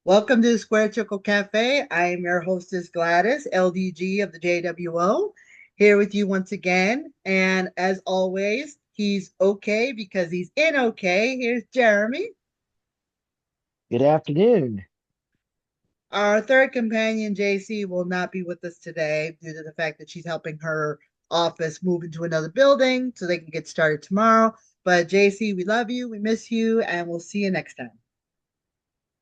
Welcome to the Square Circle Cafe. I am your hostess, Gladys, LDG of the JWO, here with you once again. And as always, he's okay because he's in okay. Here's Jeremy. Good afternoon. Our third companion, JC, will not be with us today due to the fact that she's helping her office move into another building so they can get started tomorrow. But JC, we love you, we miss you, and we'll see you next time.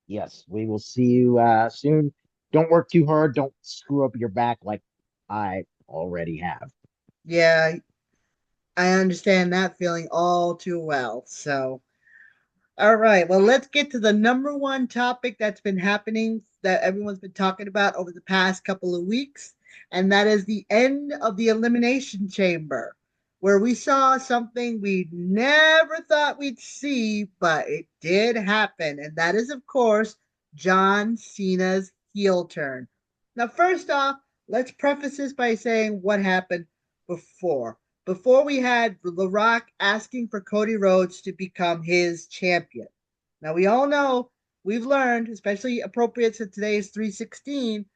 Yes, we will see you soon. Don't work too hard. Don't screw up your back like I already have. Yeah, I understand that feeling all too well. So, all right. Well, let's get to the number one topic that's been happening that everyone's been talking about over the past couple of weeks, and that is the end of the Elimination Chamber, where we saw something we never thought we'd see, but it did happen. And that is, of course, John Cena's heel turn. Now, first off, let's preface this by saying what happened before. Before we had The Rock asking for Cody Rhodes to become his champion. Now we all know, we've learned, especially appropriate to today's 316,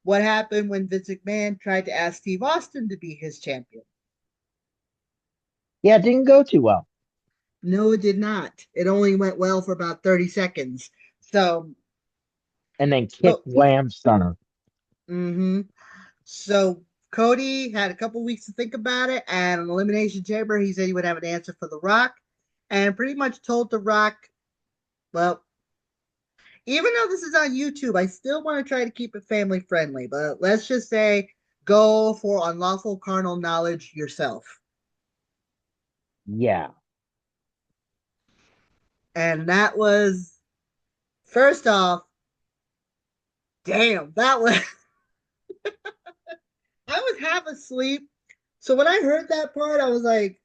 what happened when Vince McMahon tried to ask Steve Austin to be his champion. Yeah, it didn't go too well. No, it did not. It only went well for about 30 seconds. So, And then kick so, wham stunner. mm-hmm. So Cody had a couple weeks to think about it, and in Elimination Chamber, he said he would have an answer for The Rock, and pretty much told The Rock, well, even though this is on YouTube, I still want to try to keep it family friendly. But let's just say go for unlawful carnal knowledge yourself. Yeah. And that was, first off, damn, that was, I was half asleep. So when I heard that part, I was like,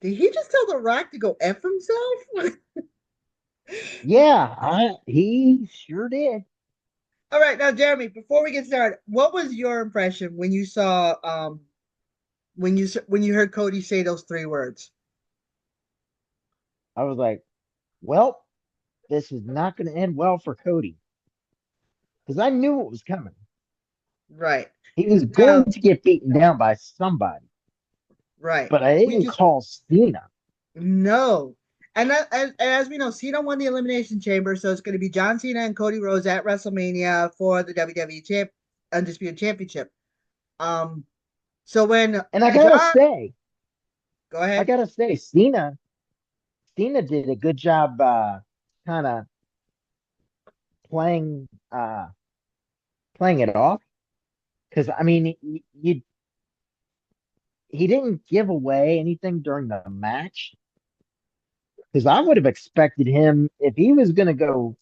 did he just tell The Rock to go F himself? Yeah, he sure did. All right, now Jeremy, before we get started, what was your impression when you saw when you heard Cody say those three words? I was like, well, this is not going to end well for Cody because I knew it was coming. Right. He was Now, going to get beaten down by somebody, right. but I We didn't just call Cena. No. And as we know, Cena won the Elimination Chamber, so it's going to be John Cena and Cody Rhodes at WrestleMania for the Undisputed Championship. Um, so when And John, go I ahead. gotta say, Cena did a good job kind of playing playing it off because I mean he didn't give away anything during the match because I would have expected him if he was going to go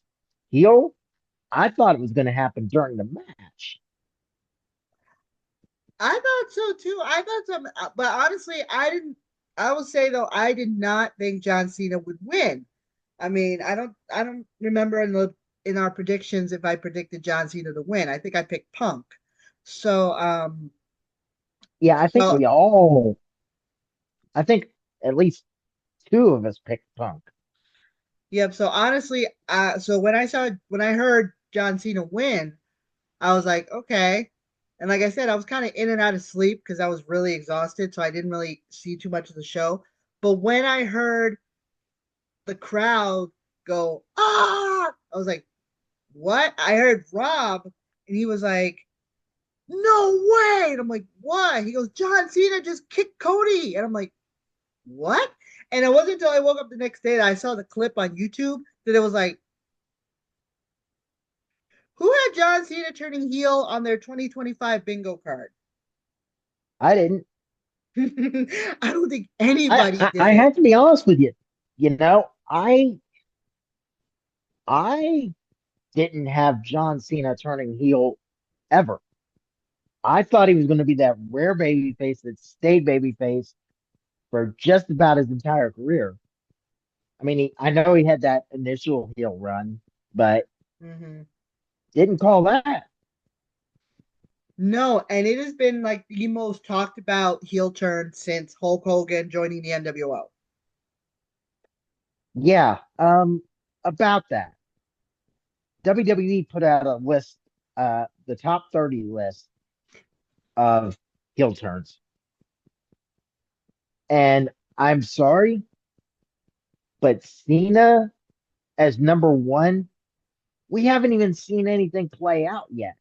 heel. I thought it was going to happen during the match. I thought so too. I thought so, but honestly, I didn't. I will say though, I did not think John Cena would win. I mean, I don't remember in our predictions if I predicted John Cena to win. I think I picked Punk. So, Yeah, so I think at least two of us picked Punk. yep. So honestly, so when I heard John Cena win, I was like, okay. And like I said, I was kind of in and out of sleep because I was really exhausted, so I didn't really see too much of the show. But when I heard the crowd go, ah, I was like, what? I heard Rob, and he was like, no way. And I'm like, what? He goes, John Cena just kicked Cody. And I'm like, what? And it wasn't until I woke up the next day that I saw the clip on YouTube that it was like, who had John Cena turning heel on their 2025 bingo card? I didn't. I don't think anybody I did. have to be honest with you. You know, I didn't have John Cena turning heel ever. I thought he was going to be that rare baby face that stayed baby face for just about his entire career. I mean, I know he had that initial heel run, but Mm-hmm. didn't call that. No, and it has been like the most talked about heel turn since Hulk Hogan joining the NWO. Yeah, about that. WWE put out a list, the top 30 list of heel turns. And I'm sorry, but Cena as number one, we haven't even seen anything play out yet.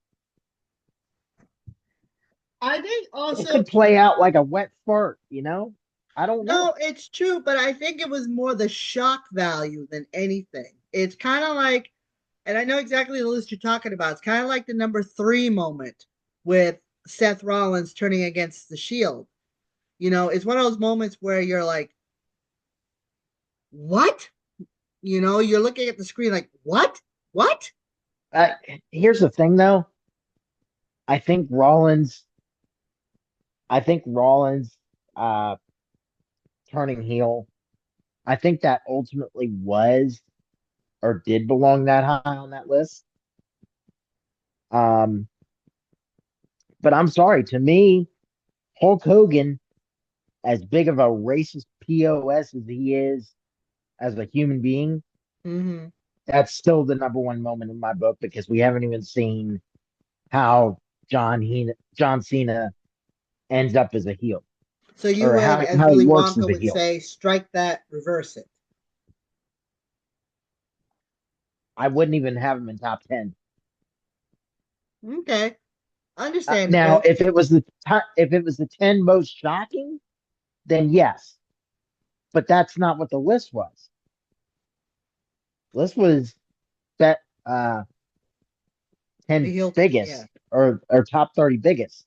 I think It also could play out like a wet fart, you know? I don't no, know. it's true, but I think it was more the shock value than anything. It's kind of like, and I know exactly the list you're talking about. It's kind of like the number three moment with Seth Rollins turning against the Shield. You know, it's one of those moments where you're like, what? You know, you're looking at the screen like, what? What? Uh, Here's the thing, though. I think Rollins, I think Rollins uh, turning heel, I think that ultimately was or did belong that high on that list. Um, but I'm sorry, to me, Hulk Hogan, as big of a racist POS as he is as a human being, Mm-hmm. that's still the number one moment in my book because we haven't even seen how John Cena ends up as a heel So you or would, as how he Willy works as Wonka a would heel. say, strike that, reverse it. I wouldn't even have him in top 10. Okay, Now, understandable. if it was the 10 most shocking, then yes. But that's not what the list was. List was that 10 The heel, yeah. biggest or top 30 biggest.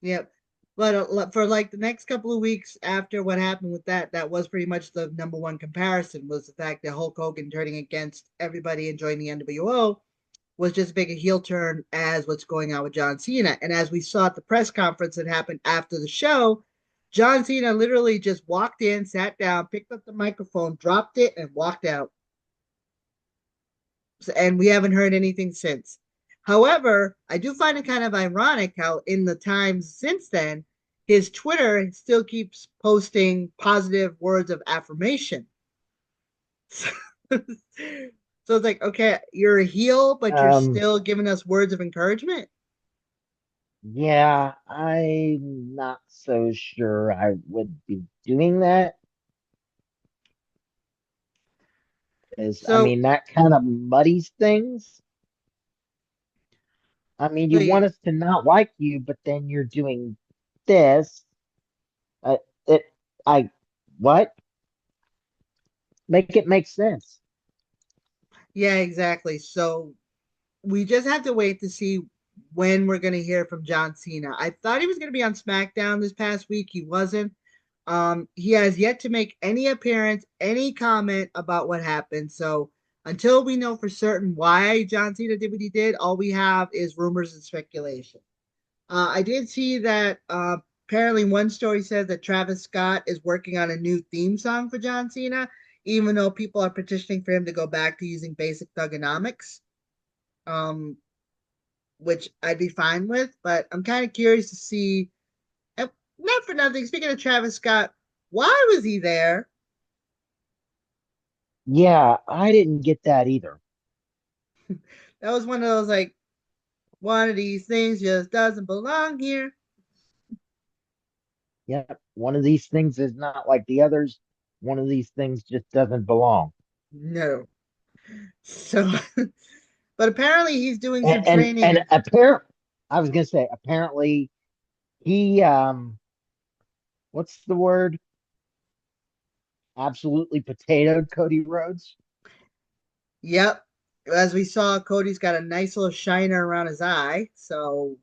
Yep. But for like the next couple of weeks after what happened with that, that was pretty much the number one comparison was the fact that Hulk Hogan turning against everybody and joining the NWO was just as big a heel turn as what's going on with John Cena. And as we saw at the press conference that happened after the show, John Cena literally just walked in, sat down, picked up the microphone, dropped it, and walked out. And we haven't heard anything since. However, I do find it kind of ironic how in the times since then, his Twitter still keeps posting positive words of affirmation. So it's like, okay, you're a heel, but you're Um, still giving us words of encouragement. yeah, I'm not so sure I would be doing that. Is I So, mean that kind of muddies things. I mean, so you want us to not like you, but then you're doing this. Uh, it, I, what? Make it make sense. yeah, exactly. So we just have to wait to see when we're going to hear from John Cena. I thought he was going to be on SmackDown this past week. He wasn't. He has yet to make any appearance, any comment about what happened. So until we know for certain why John Cena did what he did, all we have is rumors and speculation. I did see that apparently one story says that Travis Scott is working on a new theme song for John Cena, even though people are petitioning for him to go back to using basic thugonomics, um, which I'd be fine with. But I'm kind of curious to see. Not for nothing. Speaking of Travis Scott, why was he there? Yeah, I didn't get that either. That was one of those like one of these things just doesn't belong here. Yeah, one of these things is not like the others. One of these things just doesn't belong. No. So, but apparently he's doing And some and training. I was gonna say apparently he what's the word? Absolutely potatoed Cody Rhodes. Yep. As we saw, Cody's got a nice little shiner around his eye. So,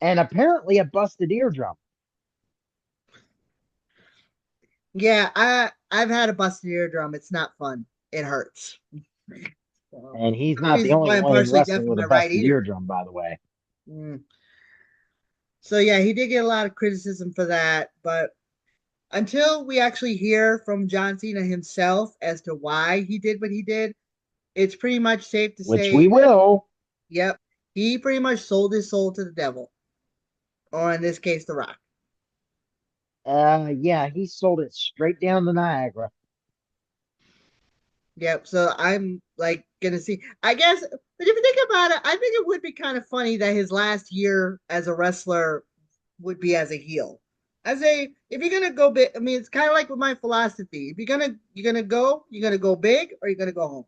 And apparently a busted eardrum. yeah, I've had a busted eardrum. It's not fun. It hurts. So, And he's one of the not the reasons only why I'm one in partially deaf wrestling in with a my right busted ear. eardrum, by the way. Mm. So yeah, he did get a lot of criticism for that, but until we actually hear from John Cena himself as to why he did what he did, it's pretty much safe to Which we say that, will. yep, he pretty much sold his soul to the devil, or in this case, The Rock. Yeah, he sold it straight down the Niagara. Yep. So I'm like gonna see. I guess, but if you think about it, I think it would be kind of funny that his last year as a wrestler would be as a heel. As a, if you're gonna go big, I mean, it's kind of like with my philosophy. If you're gonna go big, or you're gonna go home.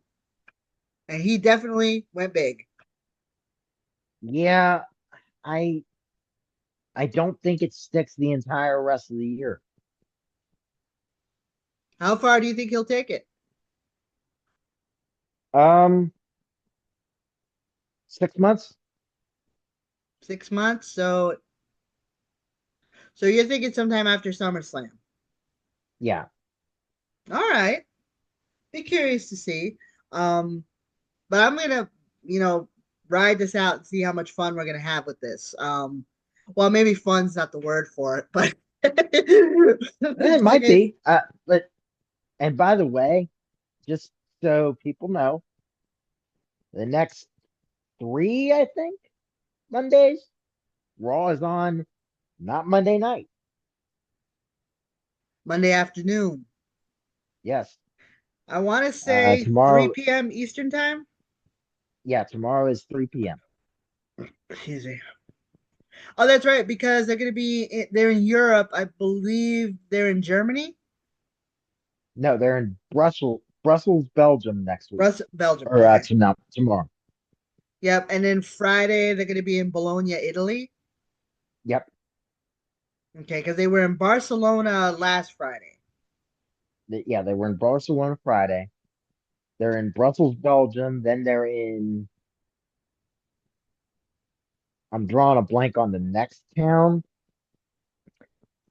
And he definitely went big. Yeah, I I don't think it sticks the entire rest of the year. How far do you think he'll take it? Um, 6 months? 6 months. So you're thinking sometime after SummerSlam. Yeah. All right. Be curious to see. Um, but I'm gonna, you know, ride this out and see how much fun we're gonna have with this. Well, maybe fun's not the word for it, but the It thing might is, be. But and by the way, just so people know, the next three, I think, Mondays, Raw is on not Monday night. Monday afternoon. Yes. I want to say Tomorrow, 3 p.m. Eastern time. yeah, tomorrow is 3 p.m. Excuse me. Oh, that's right, because they're gonna be they're in Europe. I believe they're in Germany, No, they're in Brussels, Belgium next week. Belgium. Or Okay. tomorrow. Yep. And then Friday they're gonna be in Bologna, Italy. Yep. Okay, because they were in Barcelona last Friday. Yeah, they were in Barcelona Friday. They're in Brussels, Belgium. Then they're in, I'm drawing a blank on the next town,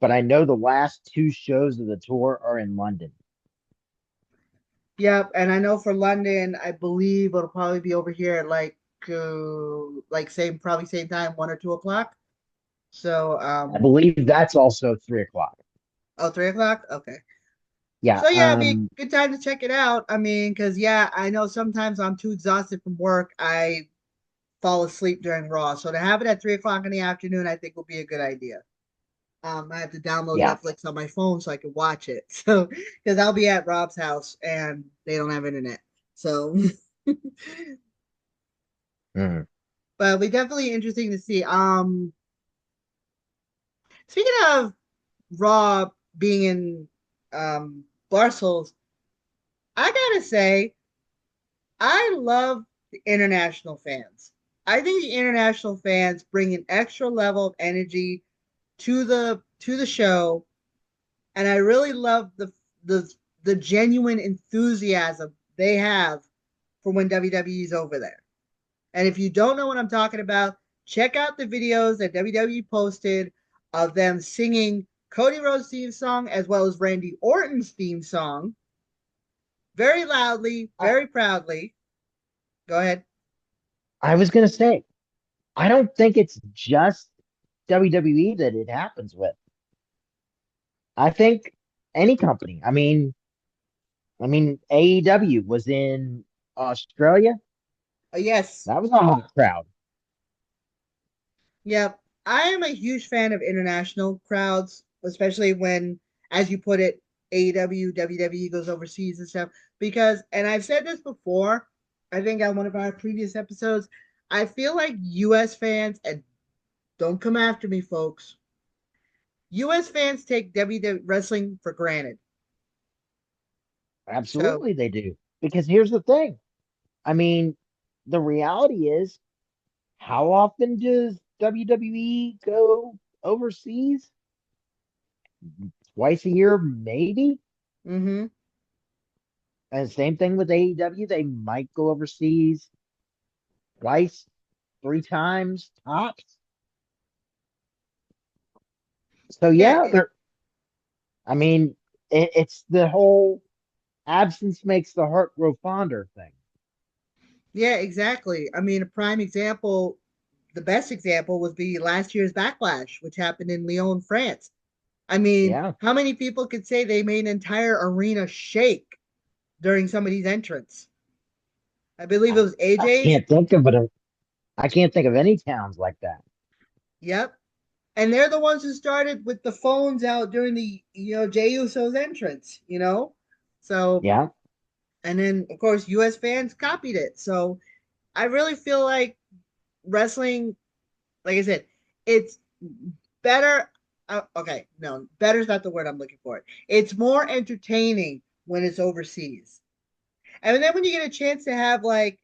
but I know the last two shows of the tour are in London. Yep, and I know for London, I believe it'll probably be over here at like same probably same time, 1 or 2 o'clock. So I believe that's also 3 o'clock. oh, 3 o'clock. Okay. Yeah. So yeah, it'd be a good time to check it out. I mean, because yeah, I know sometimes I'm too exhausted from work. I fall asleep during Raw. So to have it at 3 o'clock in the afternoon, I think will be a good idea. I have to download Yeah. Netflix on my phone so I can watch it. So because I'll be at Rob's house and they don't have internet. So Mhm. but it'll be definitely interesting to see. Speaking of Raw being in Barcelona, I gotta say, I love the international fans. I think the international fans bring an extra level of energy to the show, and I really love the the genuine enthusiasm they have for when WWE is over there. And if you don't know what I'm talking about, check out the videos that WWE posted of them singing Cody Rhodes' theme song as well as Randy Orton's theme song very loudly, I, very proudly. Go ahead. I was gonna say, I don't think it's just WWE that it happens with. I think any company. I mean, AEW was in Australia. Yes. That was a hot crowd. Yep. I am a huge fan of international crowds, especially when, as you put it, AEW, WWE goes overseas and stuff. Because, and I've said this before, I think on one of our previous episodes, I feel like US fans, and don't come after me, folks, US fans take WWE wrestling for granted. So, Absolutely, they do. Because here's the thing. I mean, the reality is, how often does WWE go overseas? Twice a year, maybe. mm-hmm. And same thing with AEW. They might go overseas twice, three times tops. So Yeah, yeah, they're. I mean, it's the whole absence makes the heart grow fonder thing. yeah, exactly. I mean, a prime example, the best example was the last year's Backlash, which happened in Lyon, France. I mean, Yeah, how many people could say they made an entire arena shake during somebody's entrance? I believe it I, was I AJ's. can't think of it. I can't think of any towns like that. Yep. And they're the ones who started with the phones out during the Jey Uso's entrance. So Yeah, And then, of course, US fans copied it. So I really feel like wrestling, like I said, it's better. Okay, no, better is not the word I'm looking for. It's more entertaining when it's overseas. And then when you get a chance to have like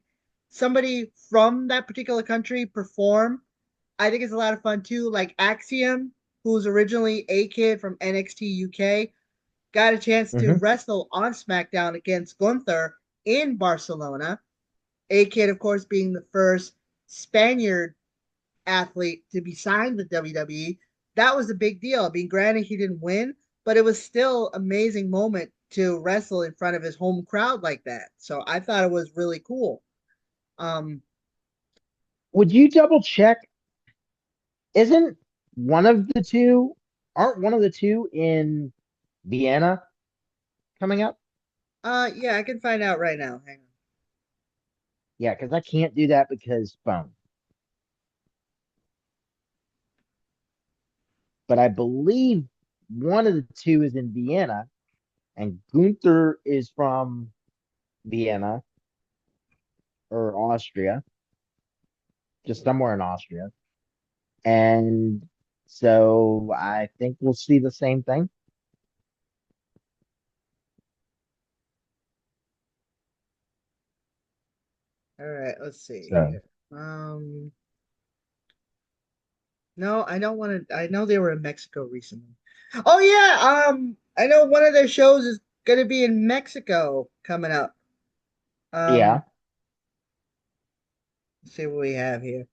somebody from that particular country perform, I think it's a lot of fun too. Like Axiom, who's originally a kid from NXT UK, got a chance to Hmm. wrestle on SmackDown against Gunther in Barcelona. A kid, of course, being the first Spaniard athlete to be signed with WWE. That was a big deal. I mean, granted, he didn't win, but it was still an amazing moment to wrestle in front of his home crowd like that. So I thought it was really cool. Um, Would you double check? Isn't one of the two, aren't one of the two in Vienna coming up? yeah, I can find out right now. Hang Yeah, because I can't do that because phone. But I believe one of the two is in Vienna, and Gunther is from Vienna or Austria, just somewhere in Austria. And so I think we'll see the same thing. on. All right, let's see So here. No, I don't want to. I know they were in Mexico recently. Oh yeah, I know one of their shows is going to be in Mexico coming up. yeah, Let's see what we have here.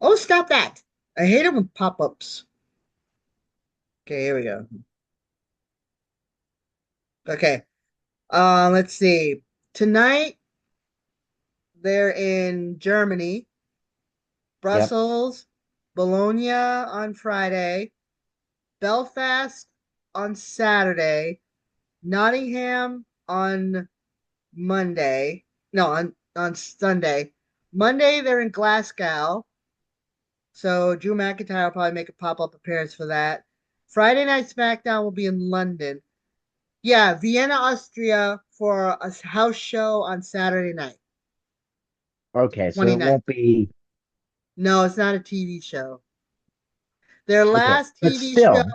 Oh, stop that! I hate it with pop-ups. Okay, here we go. Okay, let's see. Tonight they're in Germany, yep, Brussels, Bologna on Friday, Belfast on Saturday, Nottingham on Monday. No, on Sunday. Monday they're in Glasgow, so Drew McIntyre will probably make a pop-up appearance for that. Friday night SmackDown will be in London. Yeah, Vienna, Austria for a house show on Saturday night, okay. So it 29th. won't be No, it's not a TV show. Their okay, last but TV show still,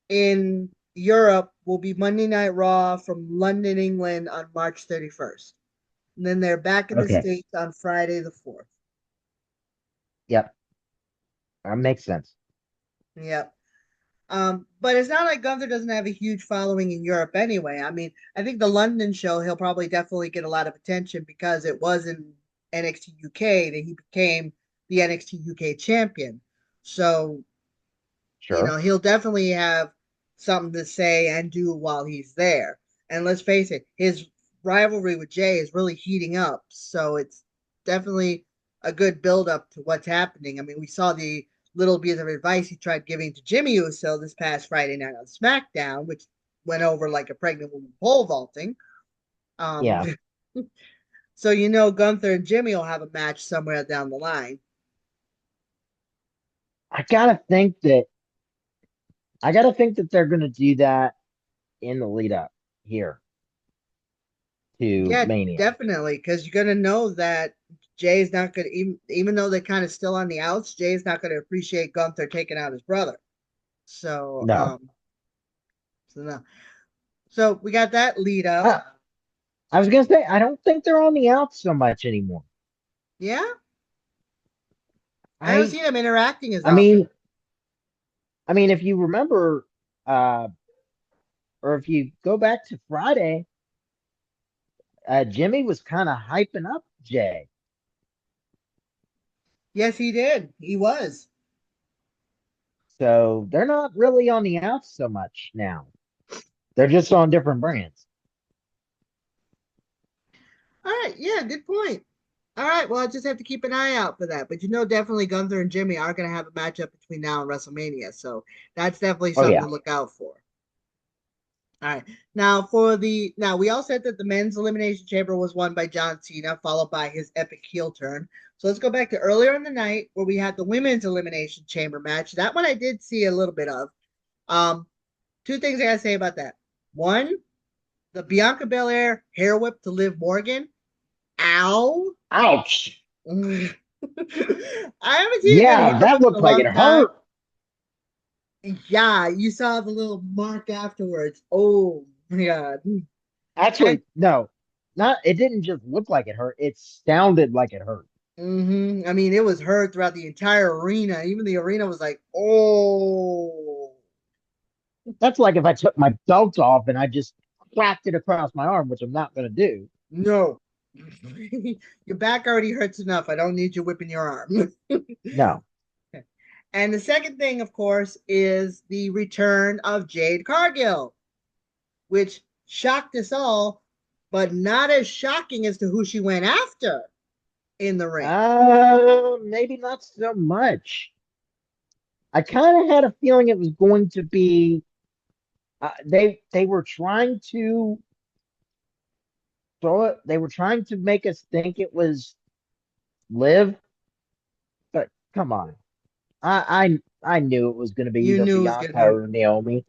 in Europe will be Monday Night Raw from London, England on March 31st. And then they're back in the okay, States on Friday the 4th. yep, that makes sense. Yep. But it's not like Gunther doesn't have a huge following in Europe anyway. I mean, I think the London show he'll probably definitely get a lot of attention because it was in NXT UK that he became the NXT UK champion. So, Sure. he'll definitely have something to say and do while he's there. And let's face it, his rivalry with Jay is really heating up. So it's definitely a good build up to what's happening. I mean, we saw the little bit of advice he tried giving to Jimmy Uso this past Friday night on SmackDown, which went over like a pregnant woman pole vaulting. Um, Yeah, so Gunther and Jimmy will have a match somewhere down the line. I gotta think that I gotta think that they're gonna do that in the lead up here to Yeah, Mania. definitely, because you're gonna know that Jay's not gonna even though they're kind of still on the outs. Jay's not gonna appreciate Gunther taking out his brother. So, No, no. So we got that lead up. uh, I was gonna say I don't think they're on the outs so much anymore. Yeah, I don't I see them interacting as I often. mean I mean if you remember uh or if you go back to Friday, Jimmy was kind of hyping up Jay. Yes, he did. He was. So they're not really on the outs so much now. They're just on different brands. All right. Yeah, good point. All right. Well, I just have to keep an eye out for that. But definitely Gunther and Jimmy are going to have a matchup between now and WrestleMania. So that's definitely Oh something yeah. to look out for. All right. Now we all said that the men's elimination chamber was won by John Cena, followed by his epic heel turn. So let's go back to earlier in the night where we had the women's elimination chamber match. That one I did see a little bit of. Um, two things I gotta say about that. One, the Bianca Belair hair whip to Liv Morgan. Ow. Ouch. I haven't seen a good Yeah, hair that whip in a looked like it long time. hurt. Yeah, you saw the little mark afterwards. Oh my god. And Actually, no, not. It didn't just look like it hurt. It sounded like it hurt. I mean, it was heard throughout the entire arena. Even the arena was like, "Oh That's like if I took my belt off and I just cracked it across my arm, which I'm not going to do. no, your back already hurts enough. I don't need you whipping your arm." No. And the second thing, of course, is the return of Jade Cargill, which shocked us all, but not as shocking as to who she went after in the ring. Maybe not so much. I kind of had a feeling it was going to be. They were trying to throw it. They were trying to make us think it was Liv, but come on. I knew it was going to be You either knew it was going to Bianca be. or Naomi.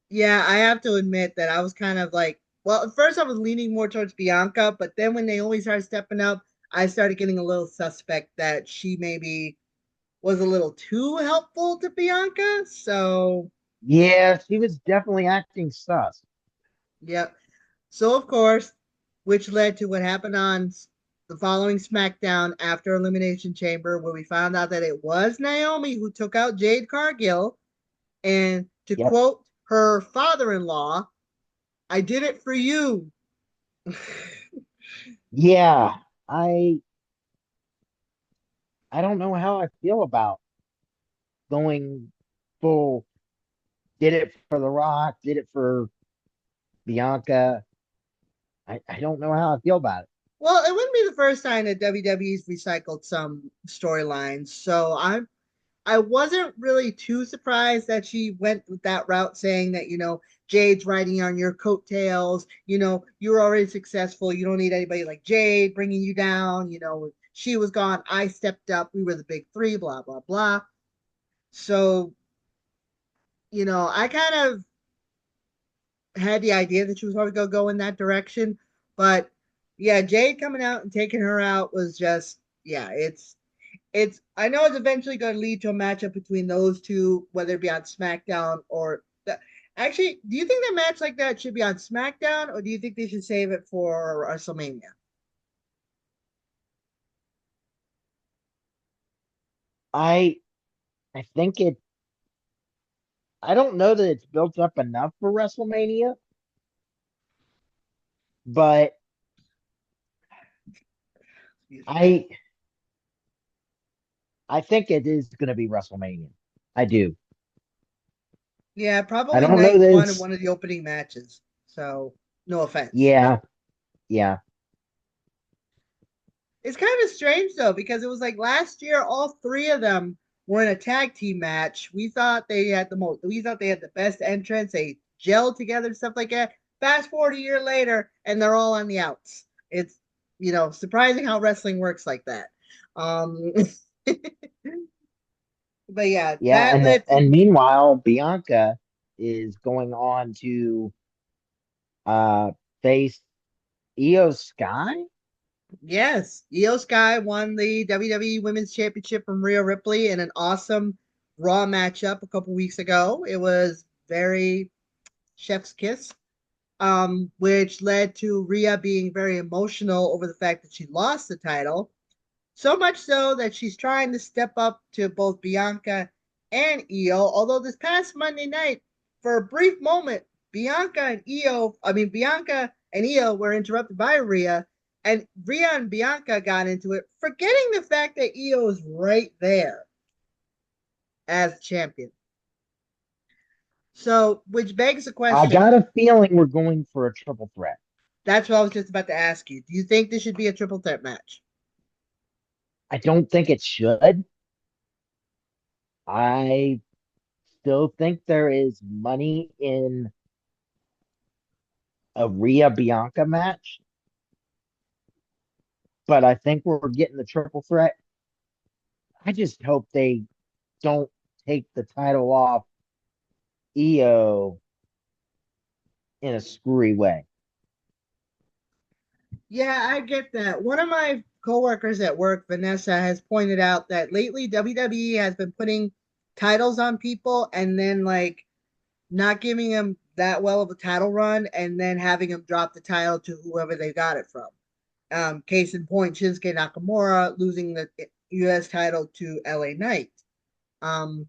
Yeah, I have to admit that I was kind of like, well, at first I was leaning more towards Bianca, but then when Naomi started stepping up, I started getting a little suspect that she maybe was a little too helpful to Bianca. So, Yeah, she was definitely acting sus. yep. So, of course, which led to what happened on the following SmackDown after Elimination Chamber, where we found out that it was Naomi who took out Jade Cargill. And to Yep. quote her father in law, I did it for you. Yeah, I I don't know how I feel about going full. Did it for The Rock, did it for Bianca. I don't know how I feel about it. Well, it wouldn't be the first time that WWE's recycled some storylines, so I wasn't really too surprised that she went with that route, saying that Jade's riding on your coattails. You're already successful. You don't need anybody like Jade bringing you down. She was gone. I stepped up. We were the big three. Blah blah blah. So I kind of had the idea that she was probably going to go in that direction, but yeah, Jade coming out and taking her out was just yeah, it's I know it's eventually going to lead to a matchup between those two, whether it be on SmackDown or actually, do you think that match like that should be on SmackDown, or do you think they should save it for WrestleMania? I I think it I don't know that it's built up enough for WrestleMania, but I I think it is going to be WrestleMania. I do. Yeah, I probably don't know night that one of it's one of the opening matches. So no offense. yeah, yeah. It's kind of strange though, because it was like last year, all three of them were in a tag team match. We thought they had the most. We thought they had the best entrance. They gelled together and stuff like that. Fast forward a year later, and they're all on the outs. It's surprising how wrestling works like that. Um, but yeah, Yeah, that led to and meanwhile, Bianca is going on to face Io Sky. yes, Io Sky won the WWE Women's Championship from Rhea Ripley in an awesome Raw matchup a couple weeks ago. It was very chef's kiss, which led to Rhea being very emotional over the fact that she lost the title. So much so that she's trying to step up to both Bianca and Io. Although this past Monday night, for a brief moment, Bianca and Io were interrupted by Rhea, and Rhea and Bianca got into it, forgetting the fact that Io is right there as champion. So, which begs the I question. got a feeling we're going for a triple threat. That's what I was just about to ask you. Do you think this should be a triple threat match? I don't think it should. I still think there is money in a Rhea Bianca match, but I think we're getting the triple threat. I just hope they don't take the title off EO in a screwy way. Yeah, I get that. One of my coworkers at work, Vanessa, has pointed out that lately WWE has been putting titles on people and then like not giving them that well of a title run and then having them drop the title to whoever they got it from. Case in point, Shinsuke Nakamura losing the U.S. title to LA Knight. Um,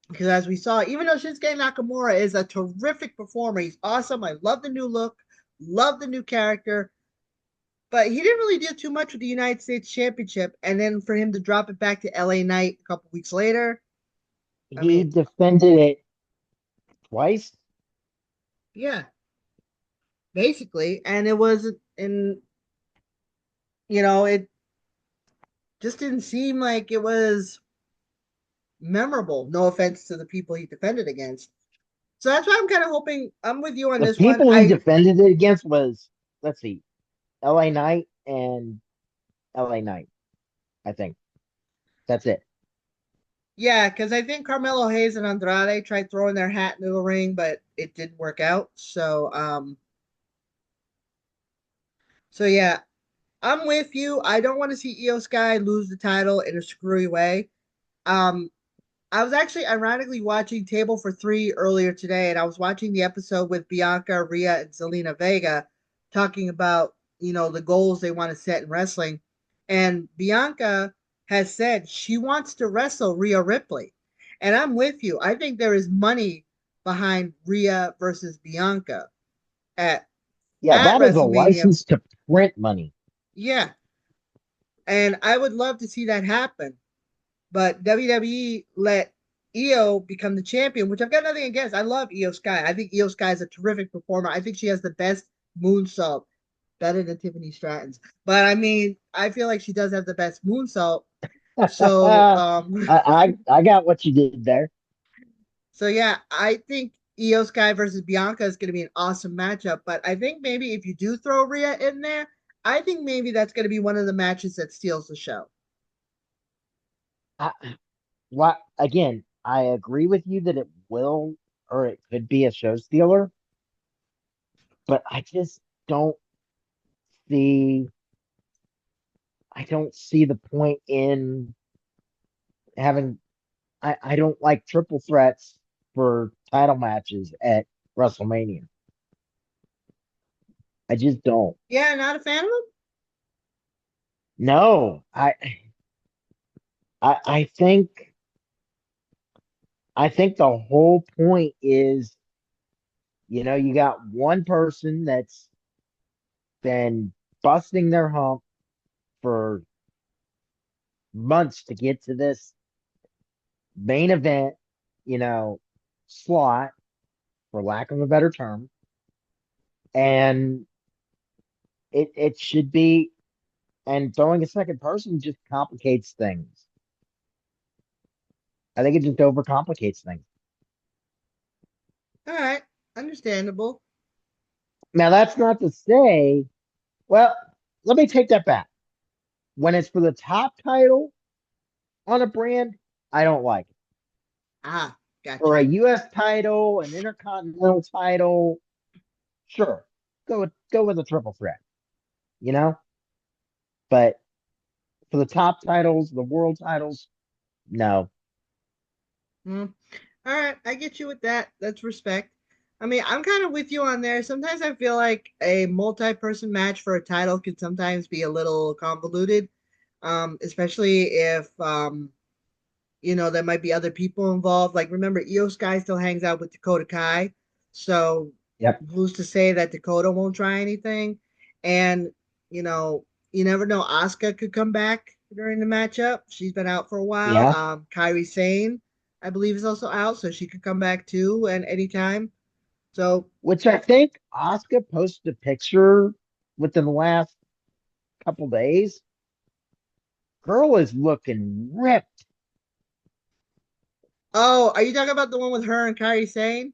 because as we saw, even though Shinsuke Nakamura is a terrific performer, he's awesome. I love the new look, love the new character, but he didn't really do too much with the United States Championship. And then for him to drop it back to LA Knight a couple weeks later, I He mean, defended it twice. yeah, basically. And it was, and it just didn't seem like it was memorable. No offense to the people he defended against. So that's why I'm kind of hoping I'm with you on The this one. people he defended it against was, let's see, LA Knight and LA Knight. I think that's it. Yeah, because I think Carmelo Hayes and Andrade tried throwing their hat into the ring, but it didn't work out. So yeah, I'm with you. I don't want to see Io Sky lose the title in a screwy way. Um, I was actually ironically watching Table for Three earlier today, and I was watching the episode with Bianca, Rhea, and Zelina Vega talking about the goals they want to set in wrestling. And Bianca has said she wants to wrestle Rhea Ripley, and I'm with you. I think there is money behind Rhea versus Bianca at Yeah, at that is a WrestleMania. license to print money. Yeah, and I would love to see that happen. But WWE let Io become the champion, which I've got nothing against. I love Io Sky. I think Io Sky is a terrific performer. I think she has the best moonsault, better than Tiffany Stratton's. But I mean, I feel like she does have the best moonsault. So, I got what you did there. so yeah, I think Io Sky versus Bianca is going to be an awesome matchup. But I think maybe if you do throw Rhea in there, I think maybe that's going to be one of the matches that steals the show. I, what again? I agree with you that it will or it could be a show stealer, but I just don't see. I don't see the point in having. I don't like triple threats for title matches at WrestleMania. I just don't. Yeah, not a fan of him. No, I think the whole point is, you got one person that's been busting their hump for months to get to this main event, you know, slot, for lack of a better term. And it should be, and throwing a second person just complicates things. I think it just overcomplicates things. All right, understandable. Now, that's not to say, well, let me take that back. When it's for the top title on a brand, I don't like it. Ah, For gotcha. a US title, an intercontinental title, sure. Go with a triple threat, you know? But for the top titles, the world titles, no. Hmm. All right, I get you with that. That's respect. I mean, I'm kind of with you on there. Sometimes I feel like a multi-person match for a title could sometimes be a little convoluted, especially if there might be other people involved. Like, remember, Io Sky still hangs out with Dakota Kai, so Yep. who's to say that Dakota won't try anything? And you know, you never know. Asuka could come back during the matchup. She's been out for a while. Yeah. Kairi Sane, I believe, is also out, so she could come back too at any time. So, Which I think Oscar posted a picture within the last couple days. Girl is looking ripped. oh, are you talking about the one with her and Kairi Sane?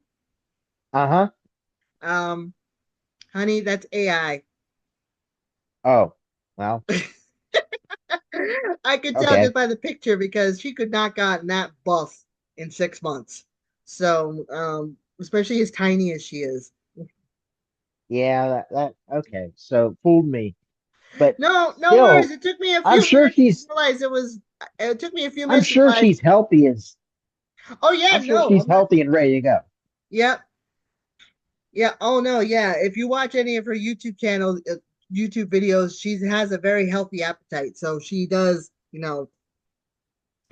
Uh-huh. Um, honey, that's AI. Oh, well, I could tell just okay. by the picture because she could not gotten that buff in 6 months. So, especially as tiny as she is. Yeah, that okay. So fooled me. But No, no worries. still, It took me a I'm few sure minutes to she's realize it was. It took me a few I'm minutes to sure realize. she's healthy as Oh yeah, I'm sure no, she's I'm not. healthy and ready to go. Yep, yeah. Oh no, yeah. If you watch any of her YouTube channels, YouTube videos, she has a very healthy appetite. So she does,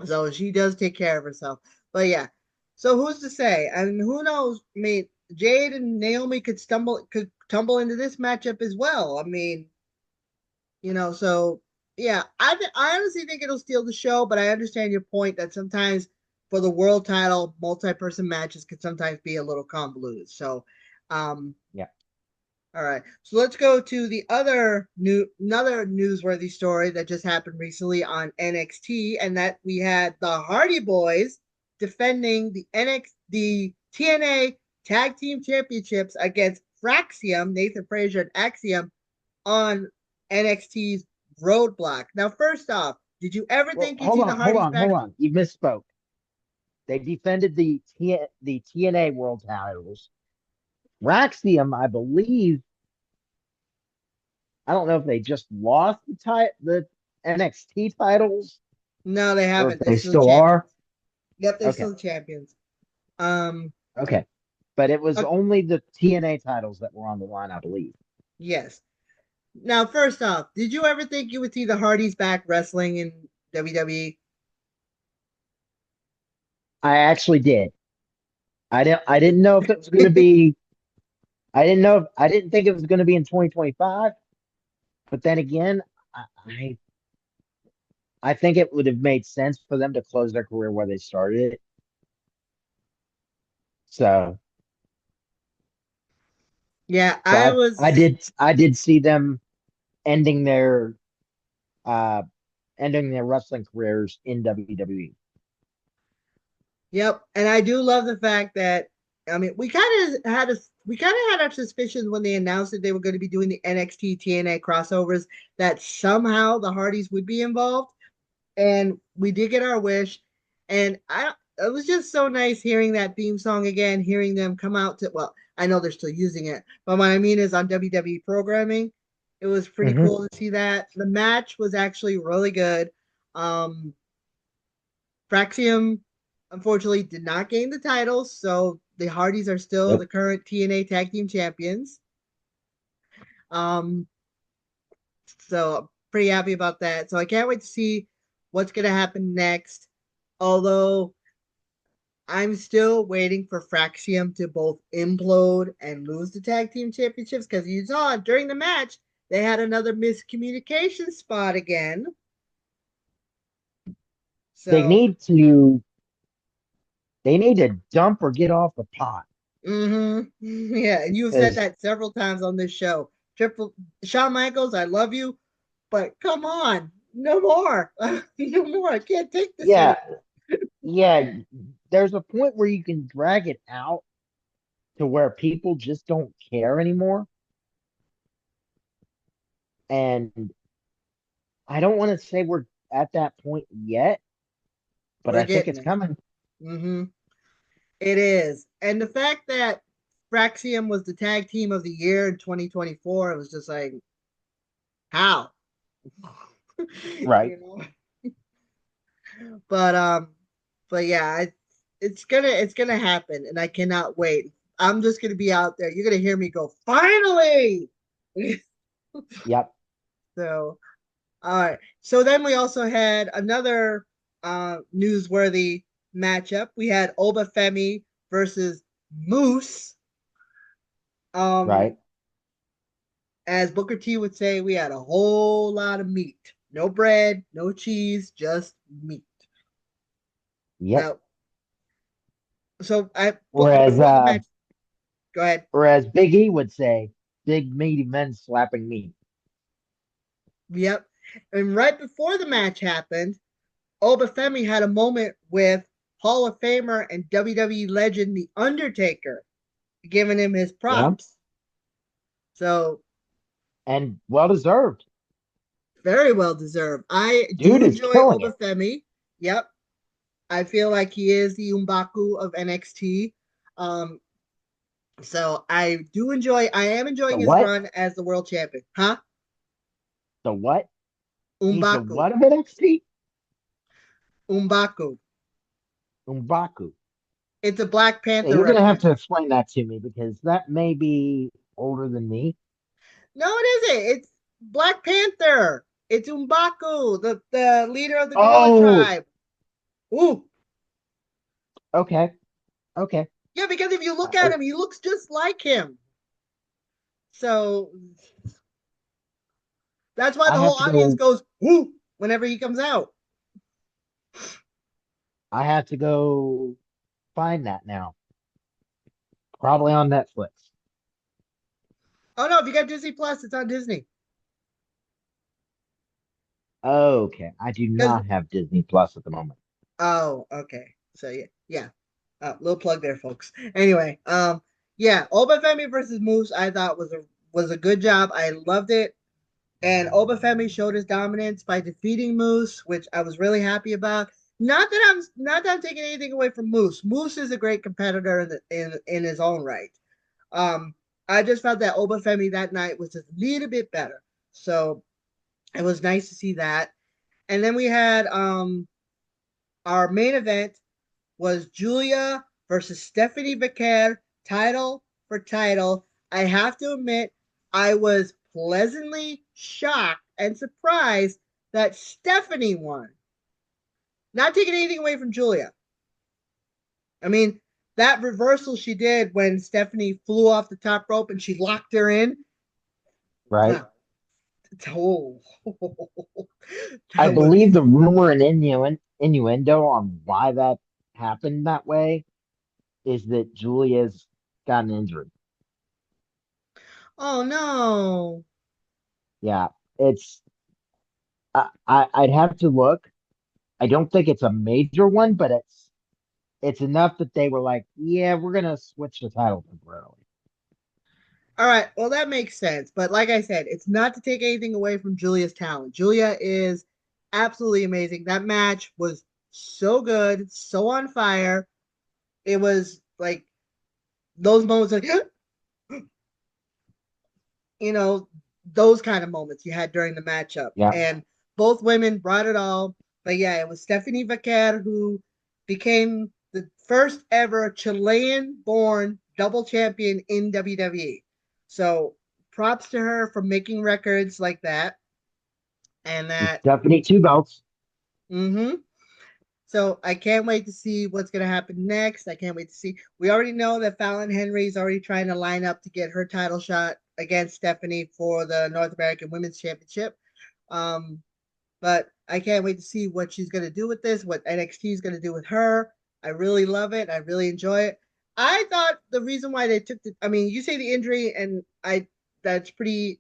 so she does take care of herself. But yeah. So who's to say? I mean, who knows? I mean, Jade and Naomi could tumble into this matchup as well. I mean, so yeah, I honestly think it'll steal the show, but I understand your point that sometimes for the world title, multi-person matches can sometimes be a little convoluted. So, um, Yeah. all right, so let's go to the another newsworthy story that just happened recently on NXT, and that we had the Hardy Boys defending the TNA Tag Team Championships against Fraxium, Nathan Frazier and Axiom on NXT's Roadblock. Now, first off, did you ever Well, think you'd see the Hardys hold back? on. You misspoke. They defended the TNA World Titles. Raxium, I believe. I don't know if they just lost the NXT titles No, they or if haven't. They're they still still are. champions. Yep, they're Okay. still champions. Um, Okay. But it was uh, only the TNA titles that were on the line, I believe. yes. Now, first off, did you ever think you would see the Hardys back wrestling in WWE? I actually did. I didn't know if it was going to be I didn't think it was going to be in 2025, but then again, I I think it would have made sense for them to close their career where they started it. So, Yeah, so I was. I did see them ending their uh ending their wrestling careers in WWE. Yep, and I do love the fact that I mean we kind of had our suspicions when they announced that they were going to be doing the NXT TNA crossovers that somehow the Hardys would be involved, and we did get our wish. And I it was just so nice hearing that theme song again, hearing them come out to well, I know they're still using it, but what I mean is on WWE programming. It was pretty Hmm. cool to see that. The match was actually really good. Um, Fraxium unfortunately did not gain the titles, so the Hardys are still the Yep. current TNA Tag Team Champions. Um, so I'm pretty happy about that. So I can't wait to see what's going to happen next. Although I'm still waiting for Fraxium to both implode and lose the tag team championships because you saw during the match they had another miscommunication spot again. They So need to they need to dump or get off the pot yeah, and you've said because that several times on this show. Triple Shawn Michaels, I love you, but come on, no more, no more. I can't take this yeah, anymore. yeah, there's a point where you can drag it out to where people just don't care anymore. And I don't want to say we're at that point yet, but We're I think getting it's there. coming. Mm-hmm. It is, and the fact that Fraxium was the tag team of the year in 2024, it was just like how, Right. you know. But but yeah, it's gonna happen, and I cannot wait. I'm just gonna be out there. You're gonna hear me go finally. Yep. So, all right. So then we also had another newsworthy matchup. We had Obafemi versus Moose. Right. Um, as Booker T would say, we had a whole lot of meat. No bread, no cheese, just meat. Yep. Now, so I Whereas before the match, go ahead. whereas Big E would say, big meaty men slapping meat. Yep. And right before the match happened, Obafemi had a moment with Hall of Famer and WWE legend The Undertaker, giving him his Yeah. props. So And well deserved. very well deserved. I Dude do is enjoy killing it. Obafemi. Yep. I feel like he is the Umbaku of NXT. Um, So I am The enjoying his what? run as the world champion. Huh? The what? He's the Umbaku. what of NXT? Umbaku. Umbaku. It's a Black Yeah, Panther you're gonna have to reference. explain that to me because that may be older than me. No, it isn't. It's Black Panther. It's Umbaku, the leader of the gorilla Oh, tribe. Ooh. okay, okay. Yeah, because if you look Uh, at him, he looks just like him. So that's why I the have whole to audience go. goes, whoo, whenever he comes out. I have to go find that now. Probably on Netflix. Oh no, if you got Disney Plus, it's on Disney. Okay, I do Because not have Disney Plus at the moment. oh, okay. So yeah, yeah. Little plug there, folks. Anyway, yeah, Obafemi versus Moose, I thought was a good job. I loved it, and Obafemi showed his dominance by defeating Moose, which I was really happy about. Not that I'm taking anything away from Moose. Moose is a great competitor in his own right. Um, I just felt that Obafemi that night was just a little bit better, so it was nice to see that. And then we had our main event was Julia versus Stephanie Becker, title for title. I have to admit, I was pleasantly shocked and surprised that Stephanie won. Not taking anything away from Julia. I mean, that reversal she did when Stephanie flew off the top rope and she locked her in. Right? Wow. Oh, I that was. believe the rumor and innuendo on why that happened that way is that Julia's got an injury. Oh no. Yeah, it's I'd have to look. I don't think it's a major one, but it's enough that they were like, yeah, we're gonna switch the title temporarily. All right. Well, that makes sense. But like I said, it's not to take anything away from Julia's talent. Julia is absolutely amazing. That match was so good, so on fire. It was like those moments, like, you know, those kind of moments you had during the matchup. Yeah, And both women brought it all. But yeah, it was Stephanie Vaquer who became the first ever Chilean born double champion in WWE. So props to her for making records like that. And that, Stephanie two belts. mm-hmm. So I can't wait to see what's going to happen next. I can't wait to see. We already know that Fallon Henry is already trying to line up to get her title shot against Stephanie for the North American Women's Championship. Um, but I can't wait to see what she's going to do with this, what NXT is going to do with her. I really love it. I really enjoy it. I thought the reason why they took I mean, you say the injury, and that's pretty,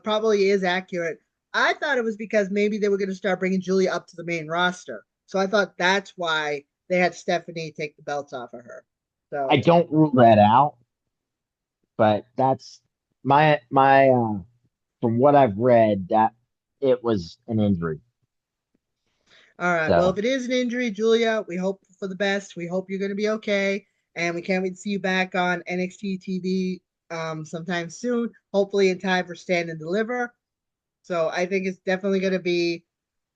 probably is accurate. I thought it was because maybe they were going to start bringing Julia up to the main roster. So I thought that's why they had Stephanie take the belts off of her. I So, don't rule that out, but that's my from what I've read that it was an injury. all right. Well, if So it is an injury, Julia, we hope for the best. We hope you're going to be okay. And we can't wait to see you back on NXT TV sometime soon, hopefully in time for Stand and Deliver. So I think it's definitely going to be.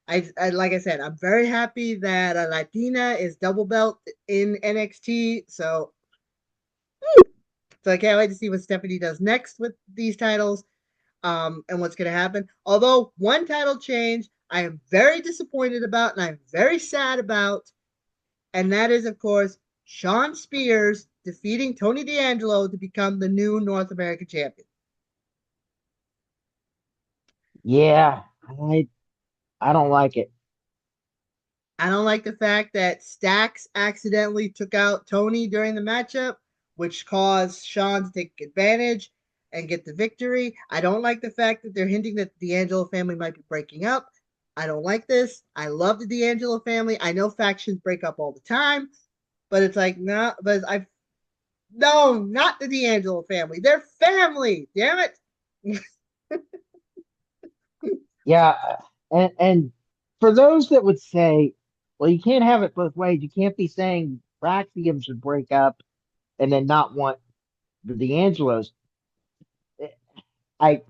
I like I said, I'm very happy that a Latina is double belt in NXT. So I can't wait to see what Stephanie does next with these titles, and what's going to happen. Although one title change I am very disappointed about and I'm very sad about, and that is, of course, Shawn Spears defeating Tony D'Angelo to become the new North American champion. yeah, I don't like it. I don't like the fact that Stacks accidentally took out Tony during the matchup, which caused Shawn to take advantage and get the victory. I don't like the fact that they're hinting that the D'Angelo family might be breaking up. I don't like this. I love the D'Angelo family. I know factions break up all the time, but it's like, no, but I no, not the D'Angelo family. They're family. Damn it. Yeah, and for those that would say, well, you can't have it both ways. You can't be saying Praxium should break up and then not want the D'Angelos, I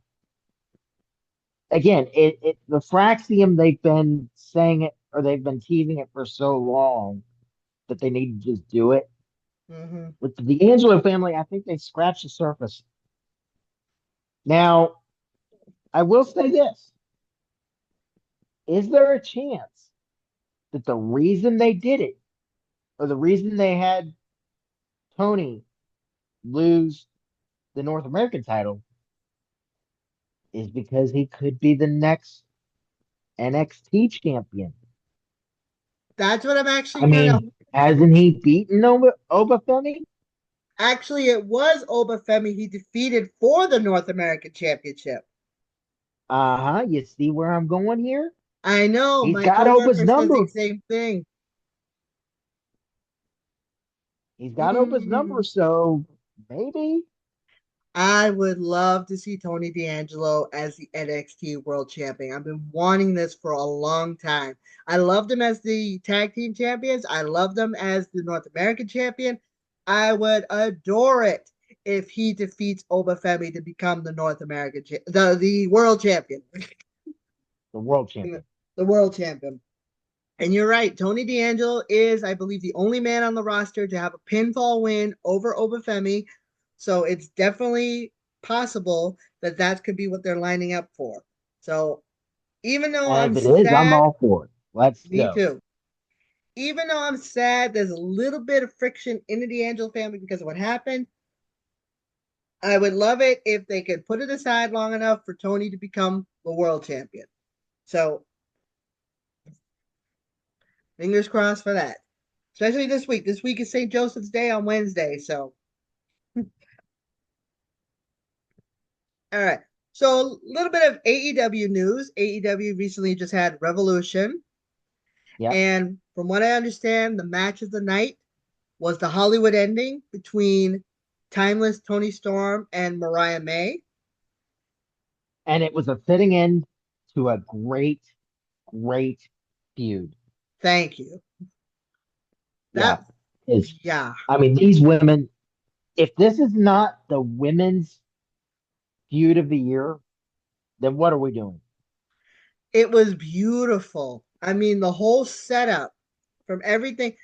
again, the Fraxium they've been saying it or they've been teasing it for so long that they need to just do it. Hmm. With the D'Angelo family, I think they scratched the surface. Now, I will say this: is there a chance that the reason they did it, or the reason they had Tony lose the North American title, is because he could be the next NXT champion? That's what I'm actually I kind of. mean, hasn't he beaten Obafemi? Actually, it was Obafemi he defeated for the North American Championship. Uh-huh. You see where I'm going here? I know He's my got Oba's coworker says the number. same thing. He's got Oba's number, Mm. so maybe. I would love to see Tony D'Angelo as the NXT World Champion. I've been wanting this for a long time. I loved him as the tag team champions. I loved him as the North American champion. I would adore it if he defeats Obafemi to become the North American the world champion. The world champion. The world champion. And you're right. Tony D'Angelo is, I believe, the only man on the roster to have a pinfall win over Obafemi. So it's definitely possible that that could be what they're lining up for. So even though And I'm if it is, I'm sad, all for it. Let's me go. too. Even though I'm sad, there's a little bit of friction in the D'Angelo family because of what happened. I would love it if they could put it aside long enough for Tony to become the world champion. So fingers crossed for that. Especially this week. This week is St. Joseph's Day on Wednesday. So, all right. So, a little bit of AEW news. AEW recently just had Revolution. Yep. And from what I understand, the match of the night was the Hollywood ending between Timeless Tony Storm and Mariah May. And it was a fitting end to a great, great feud. Thank you. Yeah. That, Is yeah, I mean, these women, if this is not the women's feud of the year, then what are we doing? it was beautiful. I mean, the whole setup from everything,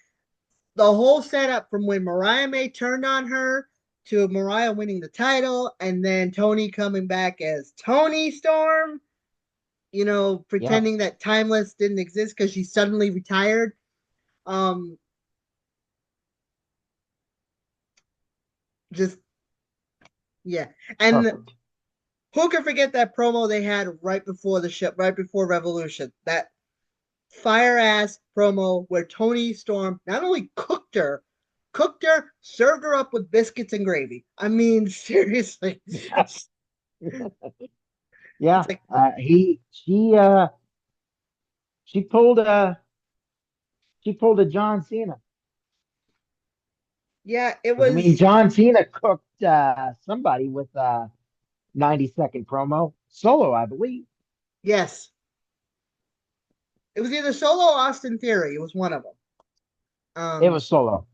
the whole setup from when Mariah May turned on her to Mariah winning the title and then Tony coming back as Tony Storm, Yep. pretending that Timeless didn't exist because she suddenly retired. Um, just yeah. And Perfect. who can forget that promo they had right before the show, right before Revolution? That fire ass promo where Tony Storm not only cooked her, served her up with biscuits and gravy. I mean, seriously. It's Yeah. like, She pulled a John Cena. yeah, it 'Cause, I mean, was, John Cena cooked somebody with a 90-second promo solo, I believe. yes. It was either Solo or Austin Theory. It was one of them. It Um, was solo.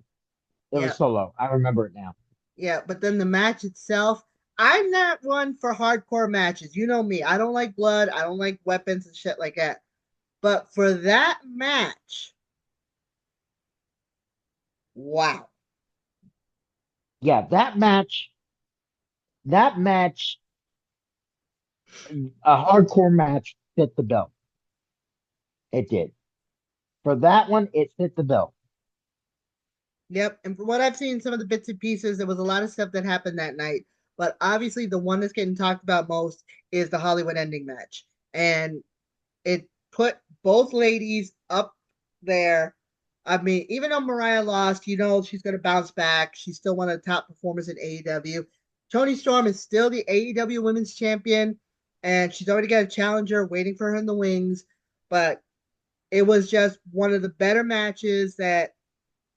It yeah, was solo. I remember it now. yeah. But then the match itself, I'm not one for hardcore matches. You know me. I don't like blood. I don't like weapons and shit like that. But for that match, wow. Yeah, that match, a hardcore match fit the bill. It did. For that one, it fit the bill. Yep. And from what I've seen, some of the bits and pieces, there was a lot of stuff that happened that night. But obviously, the one that's getting talked about most is the Hollywood ending match. And it put both ladies up there. I mean, even though Mariah lost, she's going to bounce back. She's still one of the top performers in AEW. Tony Storm is still the AEW Women's Champion, and she's already got a challenger waiting for her in the wings. But it was just one of the better matches that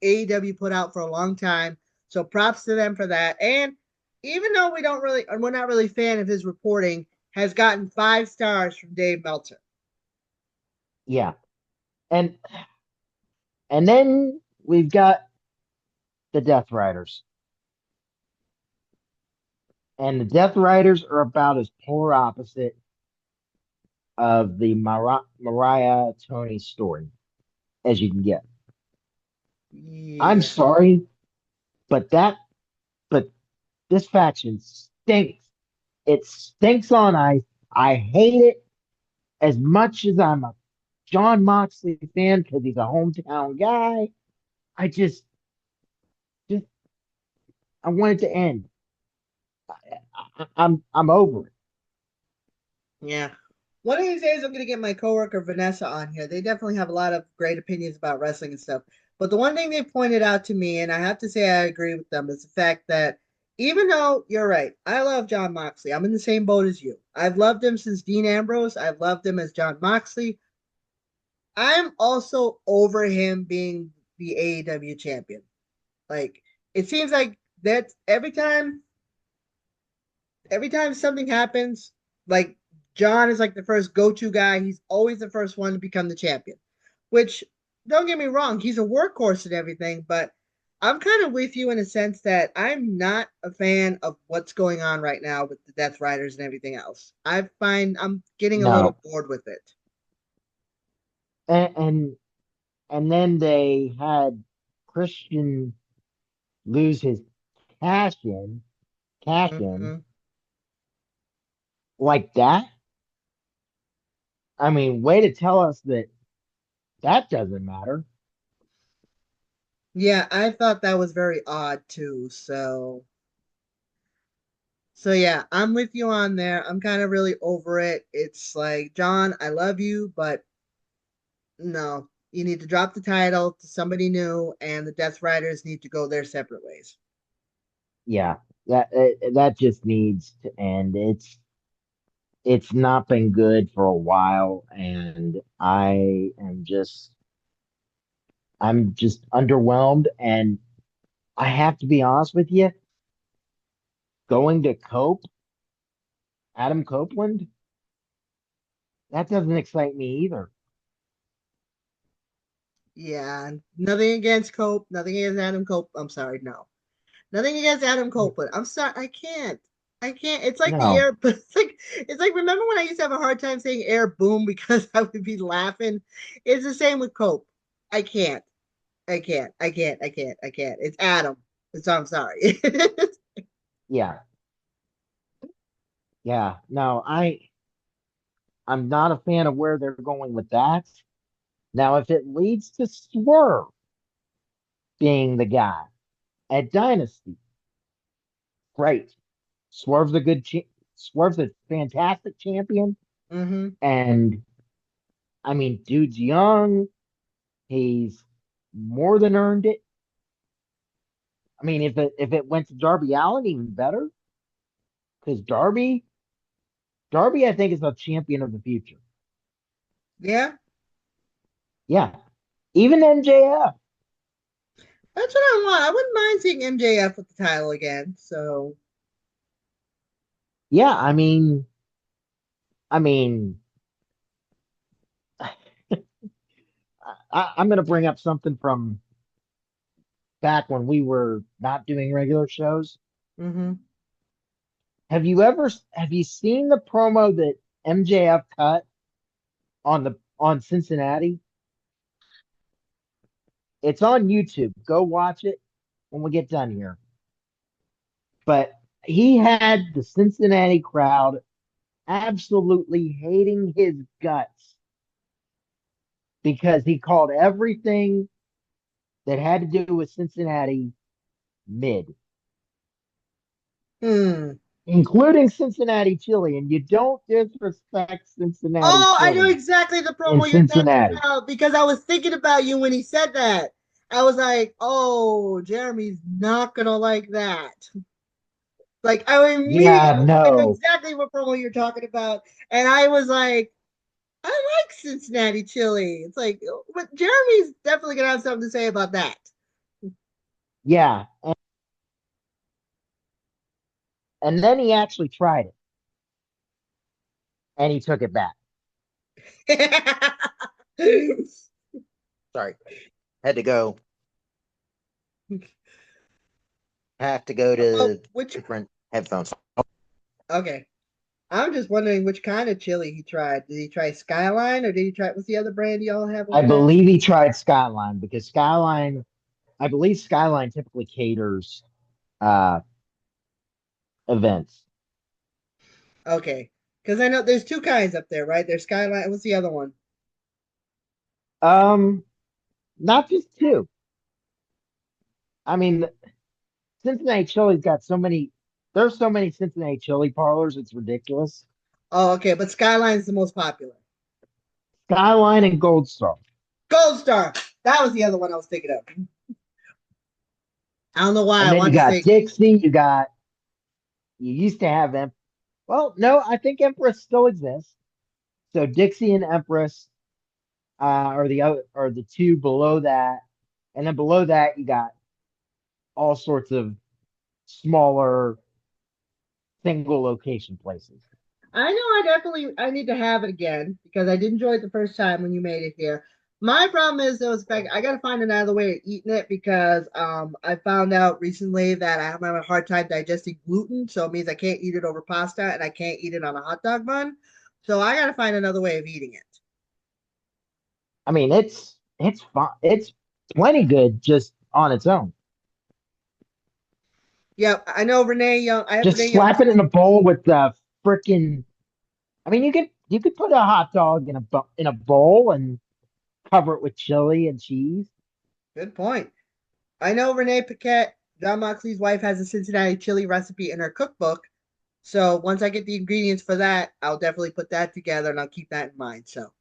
AEW put out for a long time. So props to them for that. And even though we're not really a fan of his reporting, has gotten 5 stars from Dave Meltzer. Yeah. And and then we've got the Death Riders. And the Death Riders are about as polar opposite of the Mariah Tony story as you can get. I'm Yeah. sorry, but but this faction stinks. It stinks on ice. I hate it as much as I'm a John Moxley fan because he's a hometown guy. I just, I want it to end. I'm over it. Yeah. One of these days, I'm going to get my coworker Vanessa on here. They definitely have a lot of great opinions about wrestling and stuff. But the one thing they pointed out to me, and I have to say I agree with them, is the fact that even though you're right, I love John Moxley. I'm in the same boat as you. I've loved him since Dean Ambrose. I've loved him as John Moxley. I'm also over him being the AEW champion. Like it seems like that every time something happens, like John is like the first go-to guy. He's always the first one to become the champion. Which don't get me wrong, he's a workhorse and everything, but I'm kind of with you in a sense that I'm not a fan of what's going on right now with the Death Riders and everything else. I find I'm getting a little No, bored with it. and and, and then they had Christian lose his cash in, cash in Mm-hmm. like that. I mean, way to tell us that that doesn't matter. Yeah, I thought that was very odd too. So yeah, I'm with you on there. I'm kind of really over it. It's like, John, I love you, but no, you need to drop the title to somebody new, and the Death Riders need to go their separate ways. Yeah, that just needs to end. It's not been good for a while, and I'm just underwhelmed. And I have to be honest with you, going to Adam Copeland, that doesn't excite me either. Yeah, nothing against Cope, nothing against Adam Cope. I'm sorry, no, nothing against Adam Copeland. I'm sorry, I can't. I can't. It's like the No, air. It's like remember when I used to have a hard time saying air boom because I would be laughing. It's the same with Cope. I can't. I can't. I can't. I can't. I can't. It's Adam. So I'm sorry. yeah, yeah, no, I'm not a fan of where they're going with that. Now, if it leads to Swerve being the guy at Dynasty, great. Swerve's a Swerve's a fantastic champion, hmm and I mean, dude's young. He's more than earned it. I mean, if it went to Darby Allin, even better, because Darby, I think is a champion of the future. Yeah, Yeah, even MJF. that's what I want. I wouldn't mind seeing MJF with the title again. So Yeah, I mean, I'm going to bring up something from back when we were not doing regular shows. hmm Have you seen the promo that MJF cut on Cincinnati? It's on YouTube. Go watch it when we get done here. But he had the Cincinnati crowd absolutely hating his guts because he called everything that had to do with Cincinnati mid, hmm. including Cincinnati chili. And you don't disrespect Cincinnati Oh, I know chili exactly the in promo you're talking Cincinnati. about because I was thinking about you when he said that. I was like, oh, Jeremy's not gonna like that. Like I Yeah, immediately I know no. exactly what promo you're talking about, and I was like, I like Cincinnati chili. It's like, but Jeremy's definitely gonna have something to say about that. Yeah. And then he actually tried it and he took it back. Sorry. Had to go. Have to go Well, to which different. headphones. Okay. I'm just wondering which kind of chili he tried. Did he try Skyline or did he try what's the other brand y'all have I over there? believe he tried Skyline because Skyline, I believe Skyline typically caters uh events. Okay. Because I know there's two kinds up there, right? There's Skyline. What's the other one? Um, Not just two. I mean, Cincinnati Chili's got so many. There's so many Cincinnati chili parlors. It's ridiculous. Oh, okay. But Skyline's the most popular. Skyline and Gold Star, Gold Star. That was the other one I was thinking of. I don't know why and I then you wanted to got say. Dixie. You used to have them. Well, no, I think Empress still exists. So Dixie and Empress are the other are the two below that, and then below that you got all sorts of smaller single location places. I know I need to have it again because I did enjoy it the first time when you made it here. My problem is though, is the fact I gotta find another way of eating it because I found out recently that I'm having a hard time digesting gluten, so it means I can't eat it over pasta and I can't eat it on a hot dog bun. So I gotta find another way of eating it. I mean, it's fine. It's plenty good just on its own. Yep, I know Renee Young. I have Renee Just Young. slap it in a bowl with the freaking. I mean, you could put a hot dog in a bowl and cover it with chili and cheese. Good point. I know Renee Paquette, John Moxley's wife, has a Cincinnati chili recipe in her cookbook. So once I get the ingredients for that, I'll definitely put that together and I'll keep that in mind. So,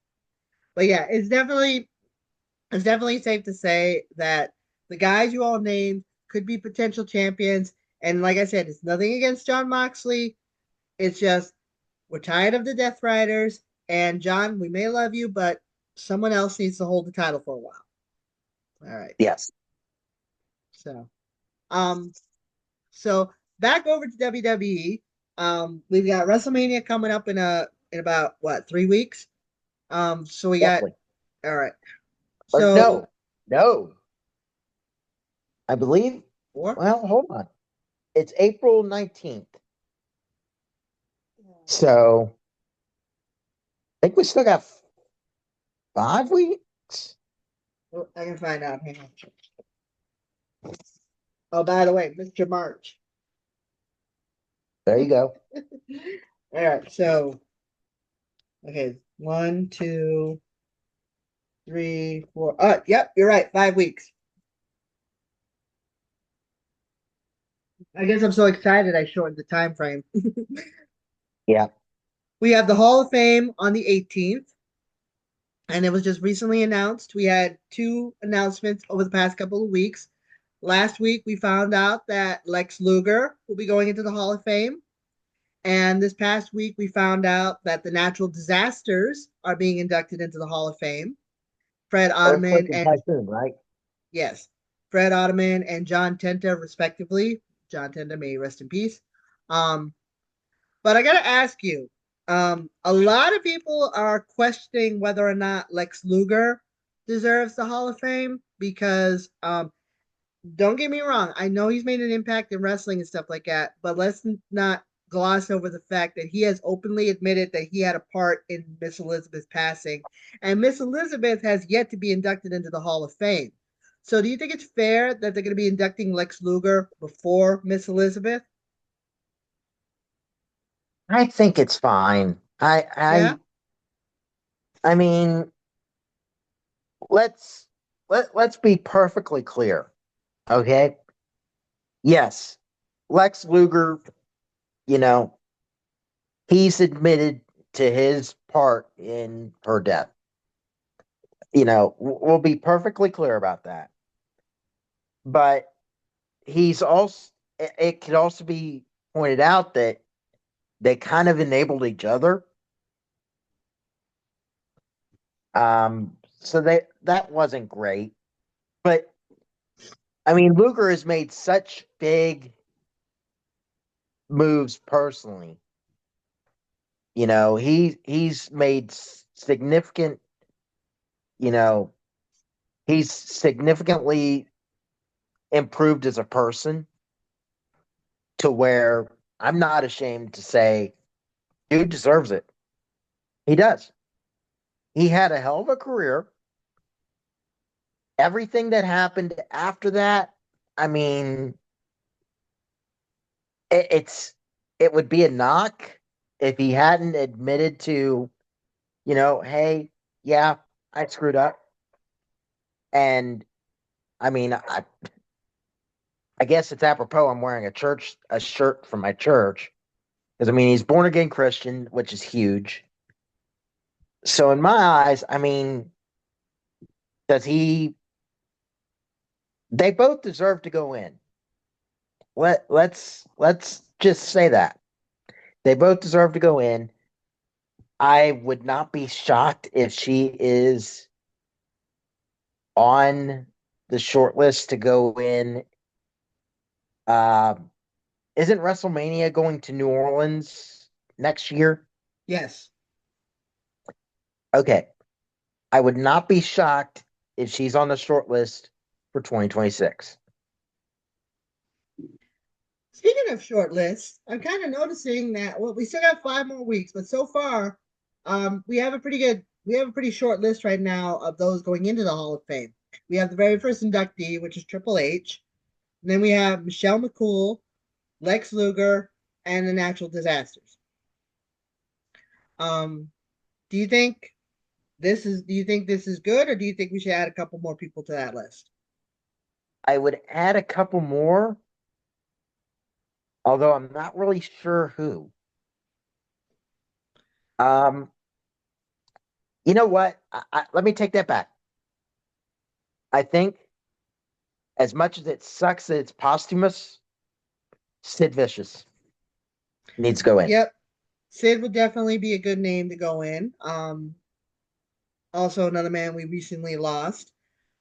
but yeah, it's definitely safe to say that the guys you all named could be potential champions. And like I said, it's nothing against John Moxley. It's just we're tired of the Death Riders. And John, we may love you, but someone else needs to hold the title for a while. All right. Yes. So, um, so back over to WWE. We've got WrestleMania coming up in about what 3 weeks. So we got Roughly. all right. Or So no. I believe. four. Well, hold on. It's April 19th. So I think we still got 5 weeks. Oh, I can find out. Hang on. Oh, by the way, Mr. March. There you go. All right. So okay, 1, 2, 3, 4. Yep, you're right. 5 weeks. I guess I'm so excited I shortened the time frame. Yeah. We have the Hall of Fame on the 18th, and it was just recently announced. We had two announcements over the past couple of weeks. Last week, we found out that Lex Luger will be going into the Hall of Fame. And this past week, we found out that the natural disasters are being inducted into the Hall of Fame. Fred Earthquake Ottoman and and, typhoon, right? yes, Fred Ottoman and John Tenta, respectively. John Tenta, may he rest in peace. Um, but I got to ask you, a lot of people are questioning whether or not Lex Luger deserves the Hall of Fame because don't get me wrong, I know he's made an impact in wrestling and stuff like that, but let's not gloss over the fact that he has openly admitted that he had a part in Miss Elizabeth's passing, and Miss Elizabeth has yet to be inducted into the Hall of Fame. So, do you think it's fair that they're going to be inducting Lex Luger before Miss Elizabeth? I think it's fine. Yeah. I mean, let's let's be perfectly clear. Okay? Yes. Lex Luger, you know, he's admitted to his part in her death. We'll be perfectly clear about that. But he's also it could also be pointed out that they kind of enabled each other. So that wasn't great. But I mean, Luger has made such big moves personally. He's made significant. You know, he's significantly improved as a person to where I'm not ashamed to say, dude deserves it. He does. He had a hell of a career. Everything that happened after that, I mean, it's it would be a knock if he hadn't admitted to, hey, yeah, I screwed up. And I mean, I guess it's apropos I'm wearing a shirt from my church. Because I mean he's born again Christian, which is huge. So in my eyes, I mean, does he they both deserve to go in. Let's just say that. They both deserve to go in. I would not be shocked if she is on the short list to go in. Isn't WrestleMania going to New Orleans next year? Yes. Okay. I would not be shocked if she's on the short list for 2026. Speaking of short lists, I'm kind of noticing that we still got 5 more weeks, but so far, we have a pretty short list right now of those going into the Hall of Fame. We have the very first inductee, which is Triple H. And then we have Michelle McCool, Lex Luger, and the Natural Disasters. Um, do you think do you think this is good, or do you think we should add a couple more people to that list? I would add a couple more, although I'm not really sure who. Um, you know what? Let me take that back. I think as much as it sucks that it's posthumous, Sid Vicious needs to go in. Yep, Sid would definitely be a good name to go in. Also another man we recently lost.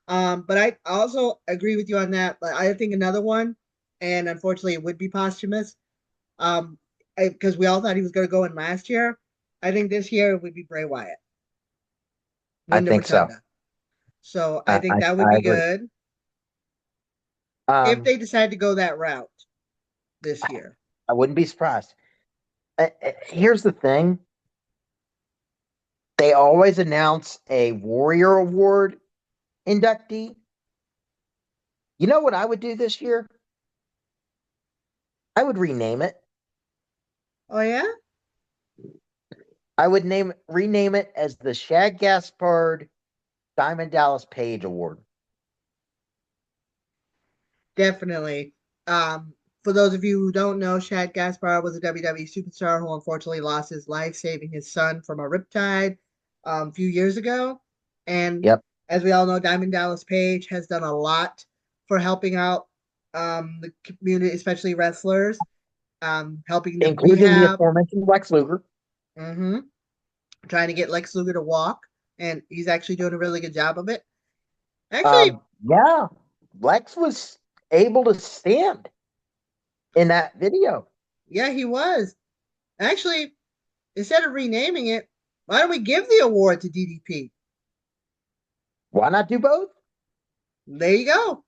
But I also agree with you on that. But I think another one, and unfortunately it would be posthumous. Because we all thought he was going to go in last year. I think this year it would be Bray Wyatt, I win the think so. Rotunda. So I I, think I, that would I be agree. good if Um, they decide to go that route this year. I wouldn't be surprised. Here's the thing. They always announce a Warrior Award inductee. You know what I would do this year? I would rename it. Oh yeah, I would rename it as the Shag Gaspard Diamond Dallas Page Award. definitely. For those of you who don't know, Shad Gaspard was a WWE superstar who unfortunately lost his life saving his son from a riptide a few years ago. And Yep. as we all know, Diamond Dallas Page has done a lot for helping out the community, especially wrestlers, helping them Including the rehab, aforementioned Lex Luger. hmm trying to get Lex Luger to walk. And he's actually doing a really good job of it. Actually, Yeah, Lex was able to stand in that video. yeah, he was. Actually, instead of renaming it, why don't we give the award to DDP? Why not do both? There you go.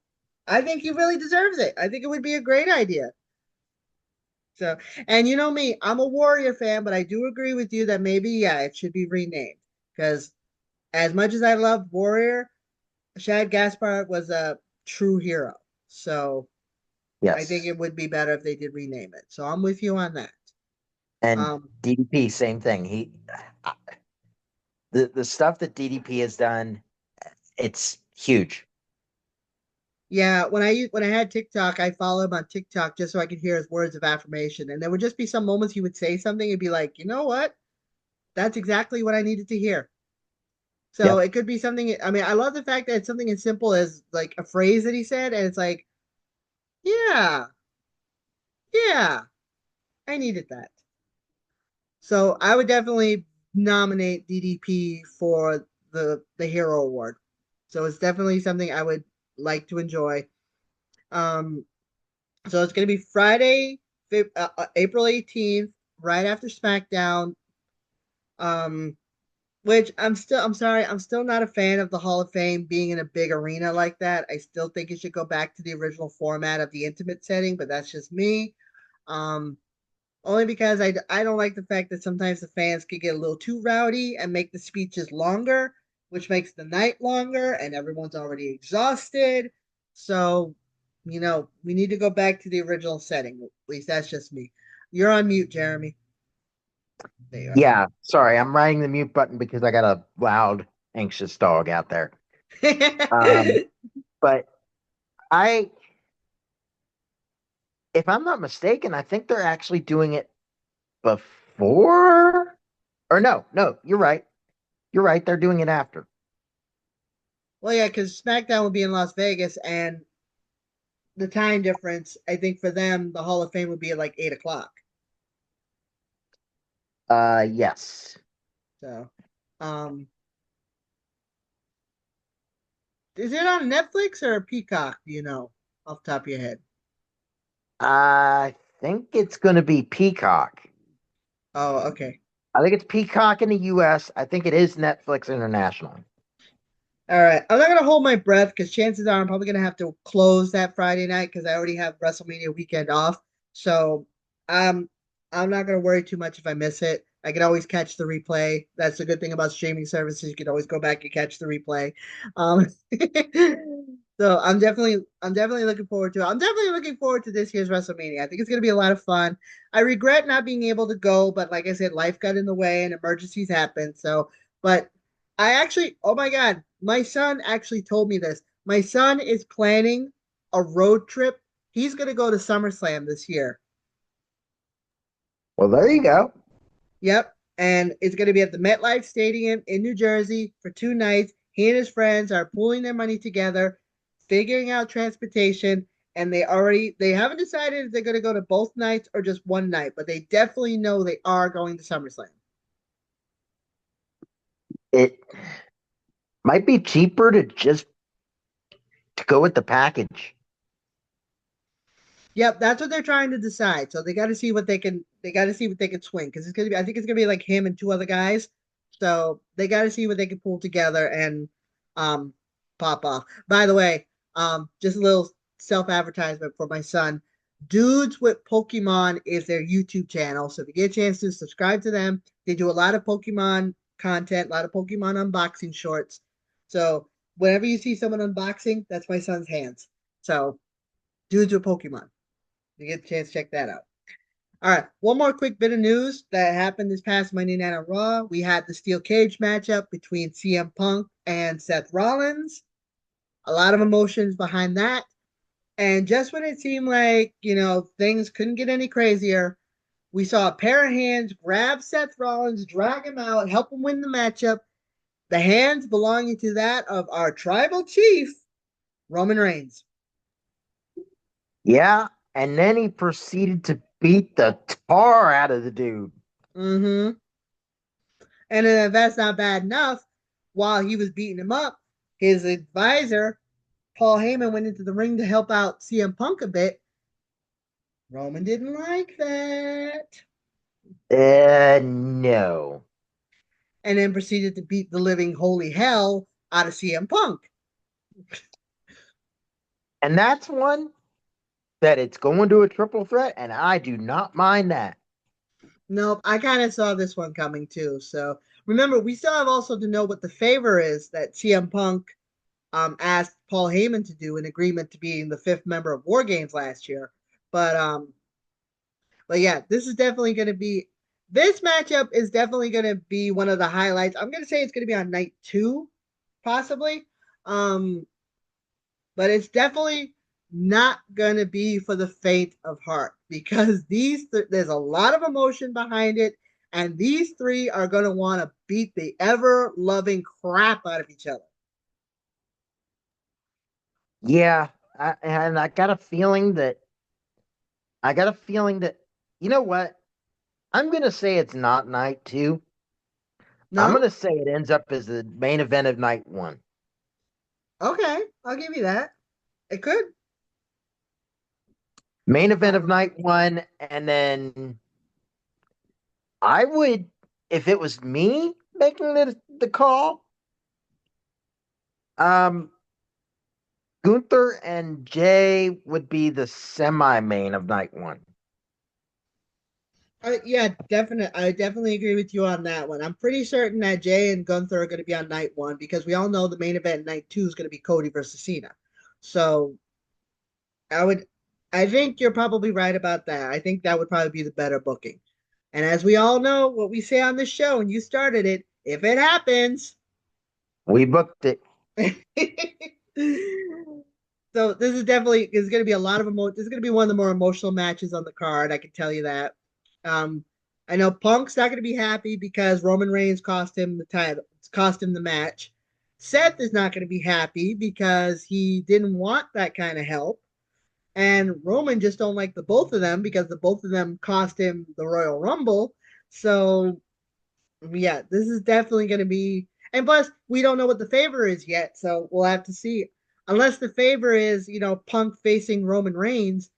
I think he really deserves it. I think it would be a great idea. So, and you know me, I'm a Warrior fan, but I do agree with you that maybe, yeah, it should be renamed. Because as much as I love Warrior, Shad Gaspard was a true hero. So I think Yes. it would be better if they did rename it. So I'm with you on that. And Um, DDP, same thing. The stuff that DDP has done, it's huge. Yeah, when I had TikTok, I follow him on TikTok just so I could hear his words of affirmation. And there would just be some moments he would say something and be like, you know what? That's exactly what I needed to hear. So Yep. it could be something. I mean, I love the fact that it's something as simple as like a phrase that he said, and it's like, yeah, yeah, I needed that. So I would definitely nominate DDP for the Hero Award. So it's definitely something I would like to enjoy. Um, So it's going to be Friday, April 18th, right after SmackDown. Um, which I'm sorry, I'm still not a fan of the Hall of Fame being in a big arena like that. I still think it should go back to the original format of the intimate setting, but that's just me. Um, Only because I don't like the fact that sometimes the fans could get a little too rowdy and make the speeches longer, which makes the night longer and everyone's already exhausted. So, we need to go back to the original setting. At least that's just me. You're on mute, Jeremy. There you Yeah, sorry, I'm riding the mute button because I got a loud, anxious dog out there. Um, are. but I, if I'm not mistaken, I think they're actually doing it before, or no, you're right. You're right. They're doing it after. Well, yeah, because SmackDown will be in Las Vegas, and the time difference, I think for them, the Hall of Fame would be at like 8 o'clock. Yes. So, um, is it on Netflix or Peacock? Do you know off the top of your head? I think it's going to be Peacock. Oh, okay. I think it's Peacock in the US. I think it is Netflix internationally. All right. I'm not gonna hold my breath because chances are I'm probably gonna have to close that Friday night because I already have WrestleMania weekend off. So um I'm not gonna worry too much if I miss it. I can always catch the replay. That's the good thing about streaming services. You can always go back and catch the replay. Um so I'm definitely looking forward to it. I'm definitely looking forward to this year's WrestleMania. I think it's gonna be a lot of fun. I regret not being able to go, but like I said, life got in the way and emergencies happen. So but I actually, oh my God, my son actually told me this. My son is planning a road trip. He's going to go to SummerSlam this year. Well, there you go. Yep. And it's going to be at the MetLife Stadium in New Jersey for 2 nights. He and his friends are pooling their money together, figuring out transportation, and they haven't decided if they're going to go to both nights or just one night, but they definitely know they are going to SummerSlam. It might be cheaper to just to go with the package. Yep, that's what they're trying to decide. So they got to see what they can swing because I think it's gonna be like him and two other guys. So they got to see what they can pull together and um pop off. By the way, just a little self advertisement for my son. Dudes with Pokemon is their YouTube channel. So if you get a chance to subscribe to them, they do a lot of Pokemon content, a lot of Pokemon unboxing shorts. So whenever you see someone unboxing, that's my son's hands. So dudes with Pokemon. You get a chance to check that out. All right, one more quick bit of news that happened this past Monday Night on Raw. We had the steel cage matchup between CM Punk and Seth Rollins. A lot of emotions behind that. And just when it seemed like, things couldn't get any crazier, we saw a pair of hands grab Seth Rollins, drag him out, help him win the matchup. The hands belonging to that of our tribal chief, Roman Reigns. Yeah, and then he proceeded to beat the tar out of the dude. Mm-hmm. And then if that's not bad enough, while he was beating him up, his advisor, Paul Heyman, went into the ring to help out CM Punk a bit. Roman didn't like that. No. And then proceeded to beat the living holy hell out of CM Punk. And that's one that it's going to a triple threat, and I do not mind that. Nope, I kind of saw this one coming too. So remember, we still have also to know what the favor is that CM Punk asked Paul Heyman to do in agreement to being the fifth member of War Games last year. But um, But yeah, this matchup is definitely gonna be one of the highlights. I'm gonna say it's gonna be on night two, possibly. Um, but it's definitely not gonna be for the faint of heart because there's a lot of emotion behind it, and these three are gonna want to beat the ever loving crap out of each other. Yeah, and I got a feeling that you know what? I'm gonna say it's not night two. I'm No? gonna say it ends up as the main event of night one. Okay, I'll give you that. It could. Main event of Um, night one, and then I would, if it was me making the call, um, Gunther and Jay would be the semi main of night one. Yeah, definitely. I definitely agree with you on that one. I'm pretty certain that Jay and Gunther are going to be on night one because we all know the main event night two is going to be Cody versus Cena. So I would, I think you're probably right about that. I think that would probably be the better booking. And as we all know, what we say on the show, and you started it, if it happens. We booked it. So this is definitely is going to be a lot of This is going to be one of the more emotional matches on the card. I can tell you that. Um, I know Punk's not going to be happy because Roman Reigns cost him the title, cost him the match. Seth is not going to be happy because he didn't want that kind of help, and Roman just don't like the both of them because the both of them cost him the Royal Rumble. So yeah, this is definitely going to be. And plus, we don't know what the favor is yet, so we'll have to see. Unless the favor is, Punk facing Roman Reigns,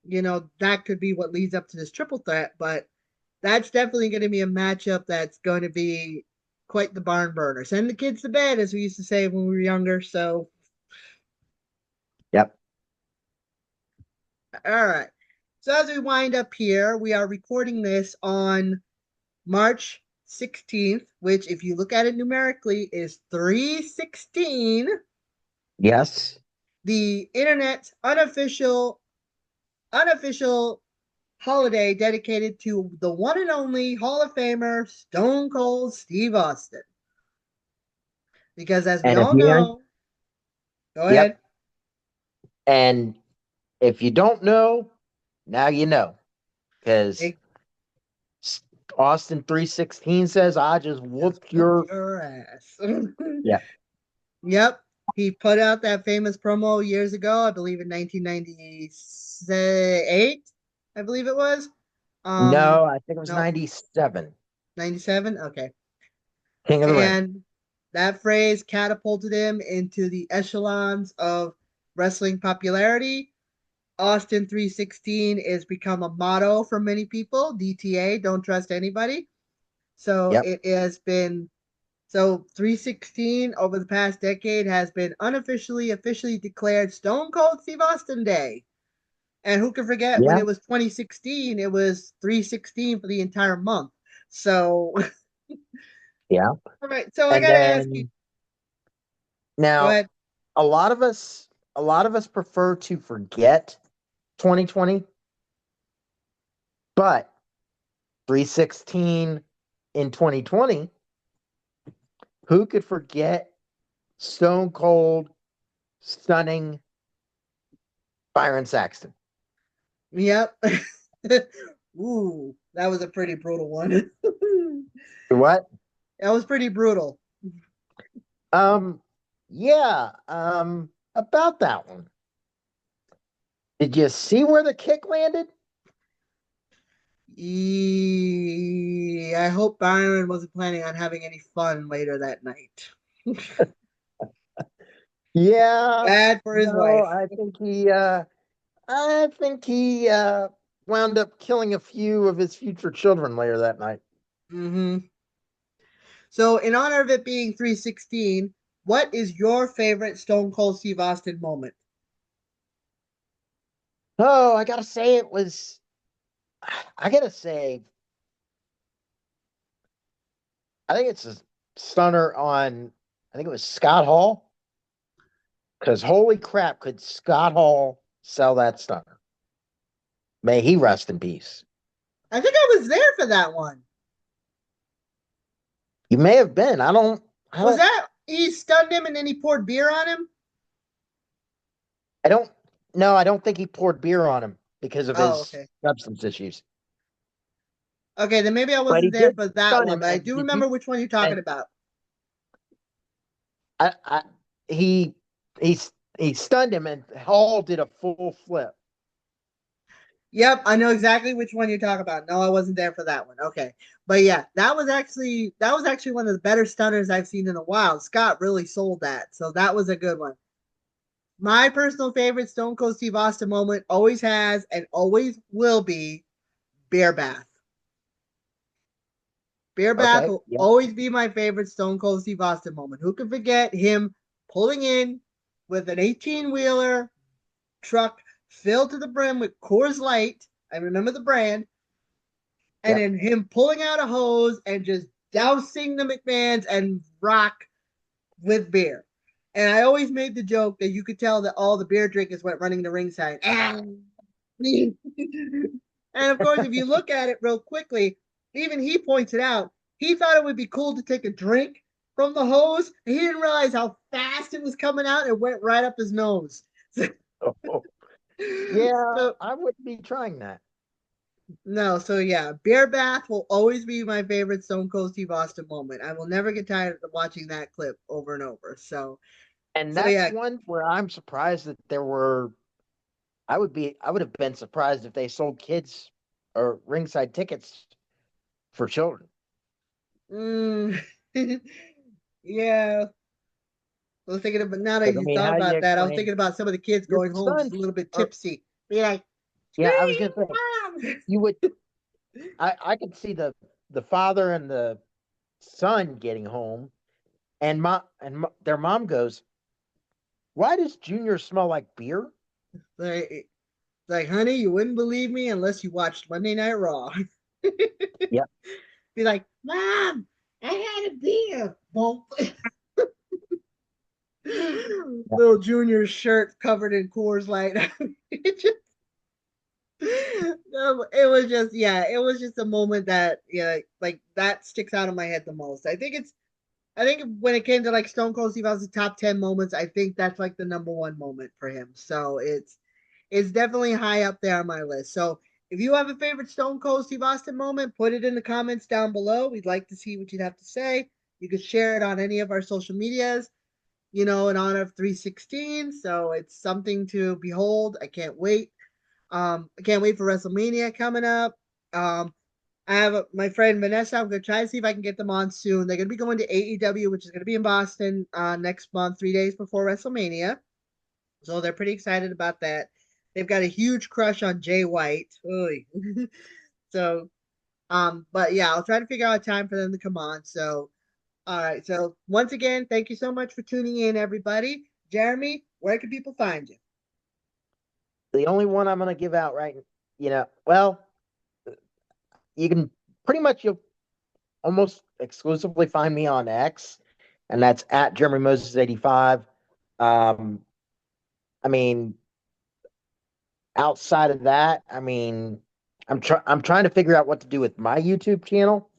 that could be what leads up to this triple threat. But that's definitely going to be a matchup that's going to be quite the barn burner. Send the kids to bed, as we used to say when we were younger. So, Yep. all right. So as we wind up here, we are recording this on March 16th, which, if you look at it numerically, is 316, Yes. the internet's unofficial holiday dedicated to the one and only Hall of Famer Stone Cold Steve Austin. Because as we And if all you know, go ahead. yep. And if you don't know, now you know. Because It, Austin 316 says, I just just whooped whoop your. your ass. Yeah. Yep. He put out that famous promo years ago, I believe in 1998, I believe it was. No, I think it was No, 97. 97? Okay. King of the Ring. And that phrase catapulted him into the echelons of wrestling popularity. Austin 316 is become a motto for many people. DTA, don't trust anybody. So Yep. it has been, so 316 over the past decade has been officially declared Stone Cold Steve Austin Day. And who can forget when Yeah. it was 2016, it was 316 for the entire month. So, Yeah. all right. So I And got to ask you, then go now ahead. a lot of us a lot of us prefer to forget 2020, but 316 in 2020, who could forget Stone Cold stunning Byron Saxton? Yep. Ooh, that was a pretty brutal one. What? That was pretty brutal. Um yeah, about that one. Did you see where the kick landed? I hope Byron wasn't planning on having any fun later that night. Yeah. Bad for his No, wife. I think he wound up killing a few of his future children later that night. Hmm. So, in honor of it being 316, what is your favorite Stone Cold Steve Austin moment? Oh, I gotta say it was. I gotta say, I think it's a stunner on. I think it was Scott Hall. Because holy crap, could Scott Hall sell that stunner? May he rest in peace. I think I was there for that one. You may have been. I don't. I Was don't. that he stunned him and then he poured beer on him? I don't. No, I don't think he poured beer on him because of Oh, his okay. substance issues. Okay, then maybe I But he wasn't there did for that stun one, him. but I And do did you? remember which one you're talking And about. I he he he stunned him, and Hall did a full flip. Yep, I know exactly which one you're talking about. No, I wasn't there for that one. Okay. But yeah, that was actually one of the better stunners I've seen in a while. Scott really sold that. So that was a good one. My personal favorite Stone Cold Steve Austin moment always has and always will be Bear Bath. Bear Bath Okay. will Yeah. always be my favorite Stone Cold Steve Austin moment. Who can forget him pulling in with an 18 wheeler truck filled to the brim with Coors Light? I remember the brand, and Yep. then him pulling out a hose and just dousing the McMahons and Rock with beer. And I always made the joke that you could tell that all the beer drinkers went running to ringside. And of course, if you look at it real quickly, even he points it out. He thought it would be cool to take a drink from the hose. And he didn't realize how fast it was coming out. It went right up his nose. Oh, yeah, So I wouldn't be trying that. no, so yeah, beer bath will always be my favorite Stone Cold Steve Austin moment. I will never get tired of watching that clip over and over. And So that's yeah, one where I'm surprised that there were. I would have been surprised if they sold kids or ringside tickets for children. mm, yeah. I was thinking about now that Because I you mean, thought how do you about that, I was explain thinking about some of the kids your going home just son? a little bit Or tipsy, be like, yeah, I was "Scream, gonna say mom!" you would. I could see the father and the son getting home, and their mom goes, "Why does Junior smell like beer?" Like, honey, you wouldn't believe me unless you watched Monday Night Raw. Yep. Be like, Mom, I had a beer. Bump. Yep. Little Junior's shirt covered in Coors Light. it just, it was just, yeah, it was just a moment that, yeah, like that sticks out in my head the most. I think when it came to like Stone Cold Steve Austin's top 10 moments, I think that's like the number one moment for him. So it's definitely high up there on my list. So if you have a favorite Stone Cold Steve Austin moment, put it in the comments down below. We'd like to see what you'd have to say. You could share it on any of our social medias, in honor of 316. So it's something to behold. I can't wait. I can't wait for WrestleMania coming up. Um, I have my friend Vanessa. I'm going to try to see if I can get them on soon. They're going to be going to AEW, which is going to be in Boston next month, 3 days before WrestleMania. So they're pretty excited about that. They've got a huge crush on Jay White. So, but yeah, I'll try to figure out a time for them to come on. So, all right. So once again, thank you so much for tuning in, everybody. Jeremy, where can people find you? The only one I'm going to give out well, you can pretty much you'll almost exclusively find me on X, and that's at Jeremy Moses 85. Um, I mean, outside of that, I mean, I'm trying to figure out what to do with my YouTube channel.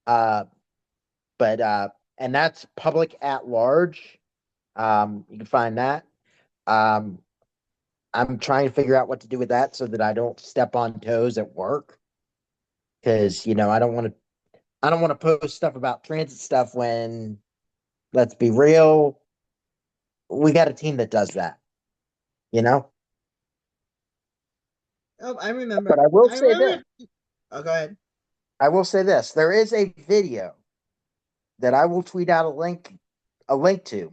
Uh, but and that's public at large. You can find that. Um, I'm trying to figure out what to do with that so that I don't step on toes at work. Because I don't want to post stuff about transit stuff when, let's be real, we got a team that does that. You know. Oh, I remember. But I will I say this. remember. Oh, go ahead. I will say this. There is a video that I will tweet out a link to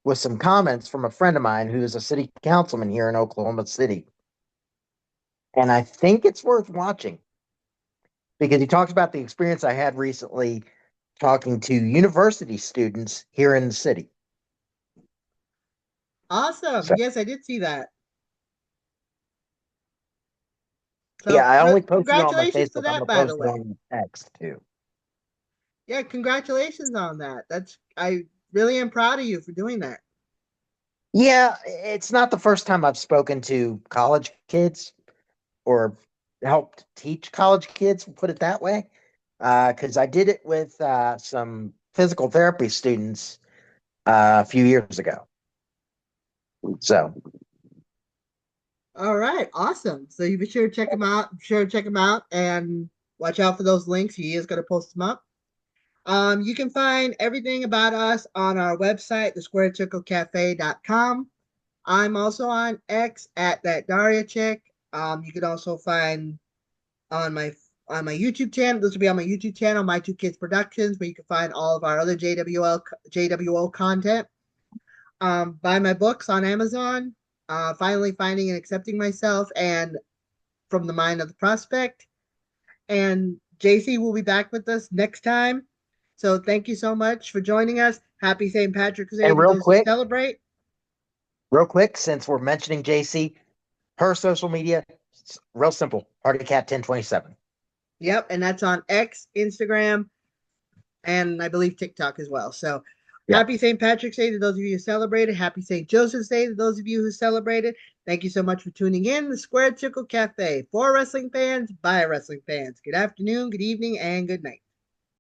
with some comments from a friend of mine who is a city councilman here in Oklahoma City. And I think it's worth watching because he talks about the experience I had recently talking to university students here in the city. Awesome. So, Yes, I did see that. yeah, So, I only posted it on my congratulations to Facebook. I'm that, going to by the post it way. on X too. Yeah, congratulations on that. I really am proud of you for doing that. Yeah, it's not the first time I've spoken to college kids or helped teach college kids, put it that way. Because I did it with some physical therapy students a few years ago. So, All right, awesome. So you be sure to check him out. Be sure to check him out and watch out for those links. He is going to post them up. You can find everything about us on our website, thesquarecirclecafe.com. I'm also on X at that Daria chick. You can also find on my on my YouTube channel. This will be on my YouTube channel, My Two Kids Productions, where you can find all of our other JWO content. Buy my books on Amazon. Finally finding and accepting myself, and From the Mind of the Prospect. And JC will be back with us next time. So thank you so much for joining us. Happy St. Patrick's Day and to those who celebrate. real quick, since we're mentioning JC, her social media, real simple, Party Cat 1027. Yep, and that's on X, Instagram, and I believe TikTok as well. So Yeah. happy St. Patrick's Day to those of you who celebrated. Happy St. Joseph's Day to those of you who celebrated. Thank you so much for tuning in. The Square Circle Cafe for wrestling fans, by wrestling fans. Good afternoon, good evening, and good night.